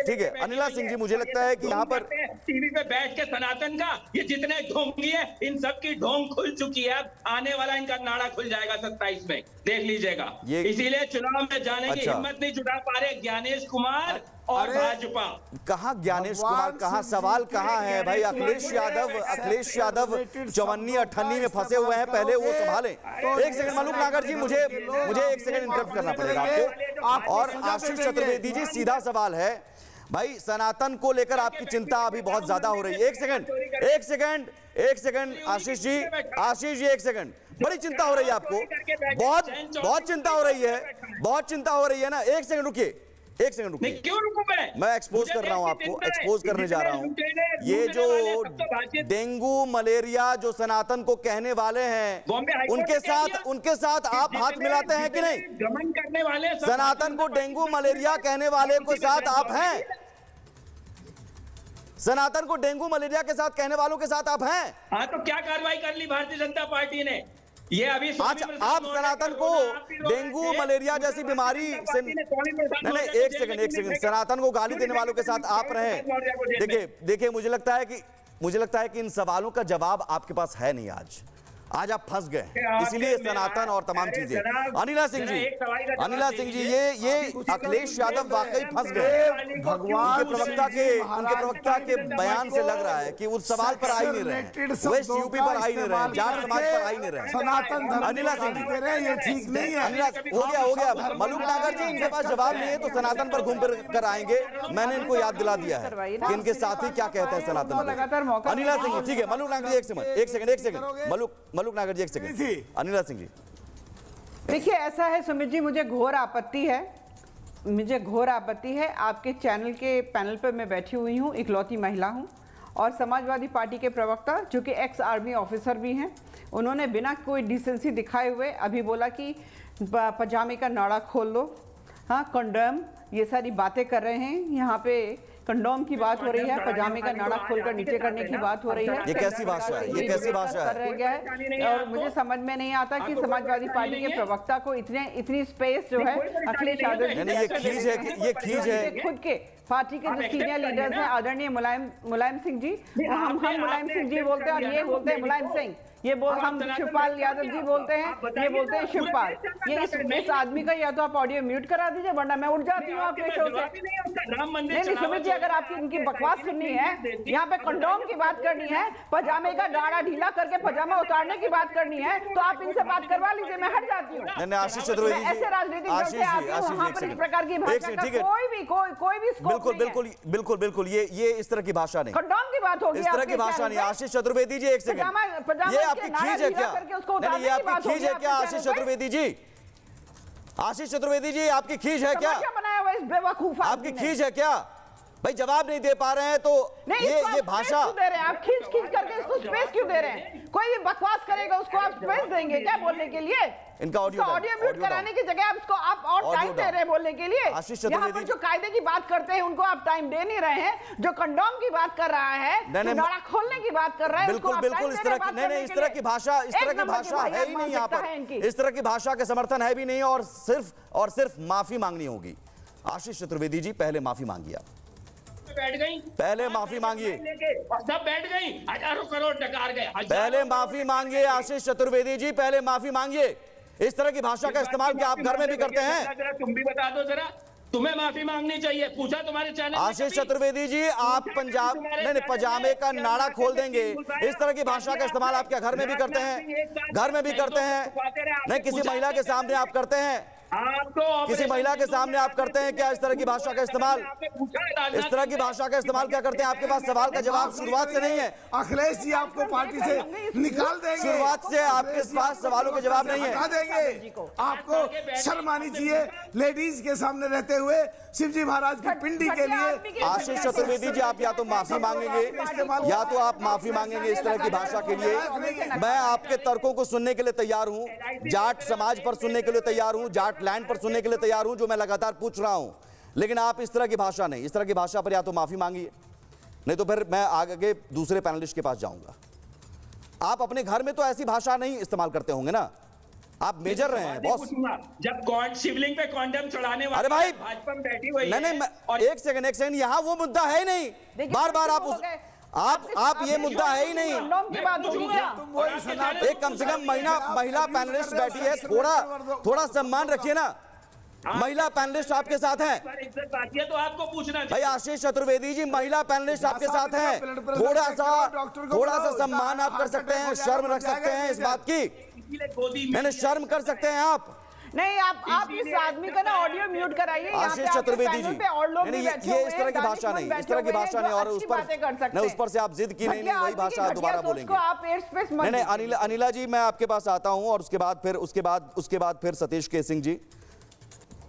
ठीक है, अनिला सिंह जी, मुझे लगता है कि यहाँ पर टीवी पे बैठ के सनातन का ये जितने ढोंगी है, इन सब की ढोंग खुल चुकी है। आने वाला इनका नाड़ा खुल जाएगा 27 में, देख लीजिएगा। इसीलिए चुनाव में जाने की हिम्मत नहीं जुटा पा रहे ज्ञानेश कुमार और भाजपा। कहाँ ज्ञानेश कुमार, कहाँ सवाल कहाँ है भाई? अखिलेश यादव 54-58 में फंसे हुए हैं, पहले वो संभालें। एक सेकंड मलूक नागर जी, मुझे एक सेकंड इंटरप्ट करना पड़ेगा आपको। और आशीष चतुर्वेदी जी, सीधा सवाल है भाई, सनातन को लेकर आपकी चिंता अभी बहुत ज्यादा हो रही है। एक सेकंड आशीष जी, एक सेकंड, बड़ी चिंता हो रही है आपको, बहुत चिंता हो रही है, बहुत चिंता हो रही है ना। एक सेकंड रुकिए, एक सेकंड रुकिए। क्यों रुकूं मैं एक्सपोज कर रहा हूं आपको, एक्सपोज करने जा रहा हूं। ये जो डेंगू मलेरिया जो सनातन को कहने वाले हैं, उनके साथ आप हाथ मिलाते हैं कि नहीं? गमन करने वाले सनातन को डेंगू मलेरिया कहने वाले के साथ आप हैं? सनातन को डेंगू मलेरिया के साथ कहने वालों के साथ आप हैं? हाँ, तो क्या कार्रवाई कर ली भारतीय जनता पार्टी ने? ये अभी आप सनातन को डेंगू मलेरिया जैसी बीमारी से नहीं, एक सेकंड, सनातन को गाली देने वालों के साथ आप रहे। देखिए मुझे लगता है कि इन सवालों का जवाब आपके पास है नहीं। आज आप फंस गए, इसीलिए सनातन और तमाम चीजें। अनिला सिंह जी, ये अखिलेश यादव वाकई फंस गए। भगवान उनके प्रवक्ता के बयान से लग रहा है कि उस सवाल पर आ ही नहीं रहे, वेस्ट यूपी पर आ ही नहीं रहे, जाट समाज पर आ ही नहीं रहे। सनातन धर्म अनिला सिंह जी, ये ठीक नहीं है। अनिला हो गया। मलूक नागर जी, इनके पास जवाब नहीं है तो सनातन पर घूम फिर कर आएंगे। मैंने इनको याद दिला दिया है कि इनके साथी क्या कहते हैं सनातन। अनिला सिंह जी, ठीक है। मलूक नागर जी, एक सेकंड। मलूक नागर जी, एक सेकंड। अनिला सिंह जी, देखिए ऐसा है सुमित जी, मुझे घोर आपत्ति है। आपके चैनल के पैनल पर मैं बैठी हुई हूँ, इकलौती महिला हूँ, और समाजवादी पार्टी के प्रवक्ता जो कि एक्स आर्मी ऑफिसर भी हैं, उन्होंने बिना कोई डिसेंसी दिखाए हुए अभी बोला कि पजामे का नाड़ा खोल लो, हाँ कंडोम, ये सारी बातें कर रहे हैं। यहाँ पे कंडोम की बात हो रही है, पजामे का नाड़ा खोलकर नीचे करने की बात हो रही है। ये कैसी भाषा है? ये कैसी भाषा है? और मुझे समझ में नहीं आता कि समाजवादी पार्टी के प्रवक्ता को इतनी स्पेस जो है अखिलेश यादव ये खींच है खुद के पार्टी के जो सीनियर लीडर्स हैं, आदरणीय मुलायम सिंह जी, हम मुलायम सिंह जी बोलते हैं और ये बोलते हैं मुलायम सिंह, हम शिवपाल यादव जी बोलते हैं, ये बोलते हैं शिवपाल। ये इस आदमी का या तो आप ऑडियो म्यूट करा दीजिए, वरना मैं उठ जाती हूँ आपके शो से। नहीं सुमित जी, अगर आपकी इनकी बकवास सुननी है, यहाँ पे कंडोम की बात करनी है, पजामे का गाड़ा ढीला करके पजामा उतारने की बात करनी है, तो आप इनसे बात करवा लीजिए, मैं हट जाती हूँ। आशीष चतुर्वेदी जी, ऐसे राजनीतिक दल से आती हूँ, वहाँ पर इस प्रकार की भाषा का कोई भी बिल्कुल ये इस तरह की भाषा नहीं, कंडोम की बात होगी, इस तरह की भाषा नहीं। आशीष चतुर्वेदी जी, एक सेकंड, ये आपकी खींच है क्या? नहीं, ये आपकी खींच है क्या आशीष चतुर्वेदी जी? आशीष चतुर्वेदी जी, आपकी खींच है क्या? बनाया हुआ इस बेवकूफ आपकी खींच है क्या? भाई जवाब नहीं दे पा रहे हैं तो ये भाषा दे रहे हैं आप, खींच करके इसको स्पेस क्यों दे रहे हैं? कोई भी बकवास करेगा उसको आप स्पेस देंगे क्या बोलने के लिए? इनका ऑडियो म्यूट कराने की जगह आप और टाइम दे रहे हैं बोलने के लिए। यहाँ पर जो कायदे की बात करते हैं उनको आप टाइम दे नहीं रहे हैं, जो कंडोम की बात कर रहा है, जो नाड़ा खोलने की बात कर रहा है, बिल्कुल इस तरह की भाषा है ही नहीं यहाँ पर। इस तरह की भाषा का समर्थन है भी नहीं, और सिर्फ माफी मांगनी होगी। आशीष चतुर्वेदी जी, पहले माफी मांगिए आप, पहले माफी मांगिए। सब बैठ गई, हजारों करोड़ डकार गए। पहले माफी मांगिए आशीष चतुर्वेदी जी, पहले माफी मांगिए। इस तरह की भाषा का इस्तेमाल क्या आप घर में भी करते हैं? तुम भी बता दो जरा, तुम्हें माफी मांगनी चाहिए, पूछा तुम्हारे चैनल। आशीष चतुर्वेदी जी, आप पंजाब नहीं पजामे का नाड़ा खोल देंगे, इस तरह की भाषा का इस्तेमाल आप क्या घर में भी करते हैं? घर में भी करते हैं? नहीं, किसी महिला के सामने आप करते हैं? किसी महिला के सामने आप करते हैं क्या इस तरह की भाषा का इस्तेमाल? इस तरह की भाषा का इस्तेमाल क्या करते हैं? आपके पास सवाल का जवाब शुरुआत से नहीं है। अखिलेश जी आपको पार्टी से निकाल देंगे, शुरुआत से आपके पास सवालों के जवाब नहीं है। हटा देंगे, आपको शर्म आनी चाहिए लेडीज के सामने रहते हुए शिवजी महाराज की पिंडी के लिए। आशीष चतुर्वेदी जी, आप या तो माफी मांगेंगे या तो आप माफी मांगेंगे इस तरह की भाषा के लिए। मैं आपके तर्कों को सुनने के लिए तैयार हूं, जाट समाज पर सुनने के लिए तैयार हूं, जाट लैंड पर सुनने के लिए तैयार हूं, जो मैं लगातार पूछ रहा हूं, लेकिन आप इस तरह की भाषा नहीं, इस तरह की भाषा पर या तो माफी मांगिए, नहीं तो फिर मैं आगे दूसरे पैनलिस्ट के पास जाऊंगा। आप अपने घर में तो ऐसी भाषा नहीं इस्तेमाल करते होंगे ना, आप मेजर रहे हैं बॉस। जब शिवलिंग पे कॉन्डम चढ़ाने वाले, अरे भाई भाजपा में बैठी हुई नहीं, एक सेकंड, यहाँ वो मुद्दा है ही नहीं। बार बार आप ये मुद्दा है ही नहीं। एक कम से कम महिला पैनलिस्ट बैठी है, थोड़ा सम्मान रखिए ना। महिला पैनलिस्ट आपके साथ हैं, तो आपको पूछना भाई आशीष चतुर्वेदी जी, महिला पैनलिस्ट आपके साथ हैं, थोड़ा सा सम्मान आप कर सकते हैं, शर्म रख सकते हैं इस बात की, मैंने शर्म कर सकते हैं आप। नहीं, आप इस आदमी का ना ऑडियो म्यूट कराइए। आशीष चतुर्वेदी जी, ये इस तरह की भाषा नहीं, इस तरह की भाषा नहीं, और उस पर से आप जिद की नहीं, वही भाषा दोबारा बोलेंगे। नहीं, अनिला जी, मैं आपके पास आता हूं, और उसके बाद फिर सतीश के सिंह जी।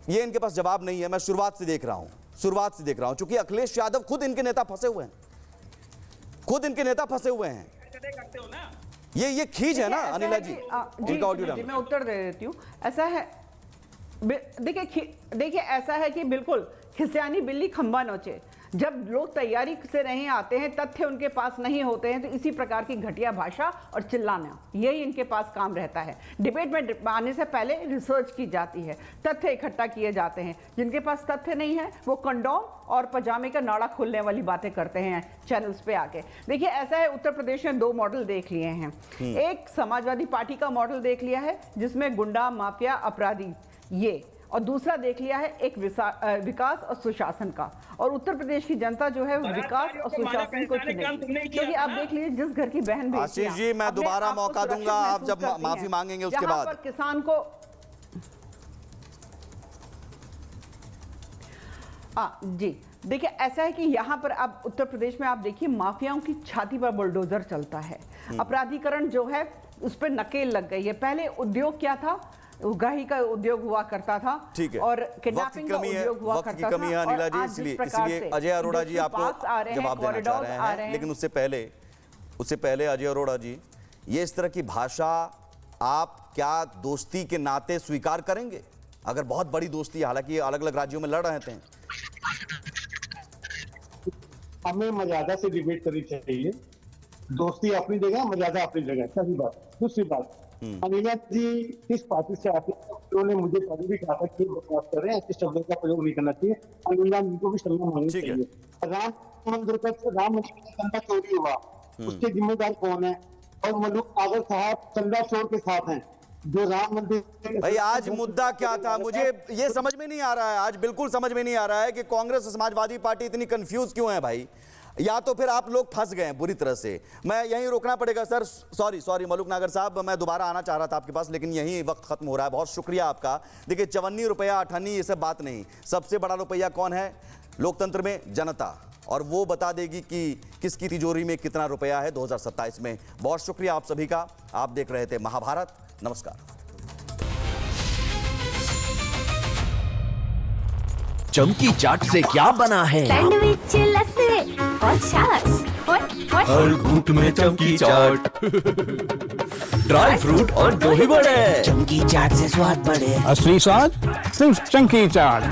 ये इनके पास जवाब नहीं है। मैं शुरुआत से देख रहा हूं क्योंकि अखिलेश यादव खुद इनके नेता फंसे हुए हैं, ये खींच है ना अनिला जी। इनका ऑडियो मैं उत्तर दे देती हूँ। ऐसा है, देखिए ऐसा है कि बिल्कुल खिसियानी बिल्ली खंबा नोचे। जब लोग तैयारी से नहीं आते हैं, तथ्य उनके पास नहीं होते हैं, तो इसी प्रकार की घटिया भाषा और चिल्लाना, यही इनके पास काम रहता है। डिबेट में आने से पहले रिसर्च की जाती है, तथ्य इकट्ठा किए जाते हैं। जिनके पास तथ्य नहीं है वो कंडोम और पजामे का नाड़ा खोलने वाली बातें करते हैं चैनल्स पे आके। देखिए ऐसा है, उत्तर प्रदेश में 2 मॉडल देख लिए हैं। एक समाजवादी पार्टी का मॉडल देख लिया है जिसमें गुंडा, माफिया, अपराधी ये, और दूसरा देख लिया है एक विकास और सुशासन का। और उत्तर प्रदेश की जनता जो है विकास और सुशासन को चुनेगी, क्योंकि आप देख लीजिए जिस घर की बहन आशीष जी, मैं दोबारा मौका दूंगा, आप जब माफी मांगेंगे उसके बाद। किसान को जी देखिए ऐसा है कि यहाँ पर अब उत्तर प्रदेश में आप देखिए माफियाओं की छाती पर बुलडोजर चलता है। अपराधीकरण जो है उस पर नकेल लग गई है। पहले उद्योग क्या था, उगाही का उद्योग हुआ करता था, और किडनैपिंग का उद्योग हुआ करता था। कमी है अनिला जी, इसलिए अजय अरोड़ा जी आपको जवाब देना चाह रहे हैं। लेकिन उससे पहले अजय अरोड़ा जी, ये इस तरह की भाषा आप क्या दोस्ती के नाते स्वीकार करेंगे? अगर बहुत बड़ी दोस्ती, हालांकि अलग अलग राज्यों में लड़ रहे थे। हमें मर्यादा से डिबेट करनी चाहिए। दोस्ती अपनी जगह, मर्यादा अपनी जगह, सही बात। दूसरी बात, अनिला जी किस पार्टी से आते हैं, उन्होंने मुझे पहले भी कहा था कि बकवास कर रहे हैं, ऐसे शब्दों का प्रयोग नहीं करना चाहिए। अनिला जी को भी क्षमा मांगनी चाहिए। राम मंदिर का चोरी हुआ, उसके जिम्मेदार कौन है? और मलूक सागर साहब चंदा चोर के साथ हैं, जो राम मंदिर। भाई आज मुद्दा क्या था, मुझे ये समझ में नहीं आ रहा है। आज बिल्कुल समझ में नहीं आ रहा है कि कांग्रेस और समाजवादी पार्टी इतनी कंफ्यूज क्यों है भाई। या तो फिर आप लोग फंस गए हैं बुरी तरह से। मैं यहीं रोकना पड़ेगा सर। सॉरी मलूक नागर साहब, मैं दोबारा आना चाह रहा था आपके पास, लेकिन यहीं वक्त खत्म हो रहा है। बहुत शुक्रिया आपका। देखिए 54 रुपया 58 ये सब बात नहीं, सबसे बड़ा रुपया कौन है लोकतंत्र में? जनता। और वो बता देगी कि किसकी तिजोरी में कितना रुपया है 2027 में। बहुत शुक्रिया आप सभी का। आप देख रहे थे महाभारत। नमस्कार। चमकी चाट से क्या बना है? सैंडविच, लस्सी और छाछ हर घूंट में चमकी चाट। ड्राई फ्रूट और दही बड़े, चमकी चाट से स्वाद बढ़े। असली स्वाद सिर्फ चमकी चाट।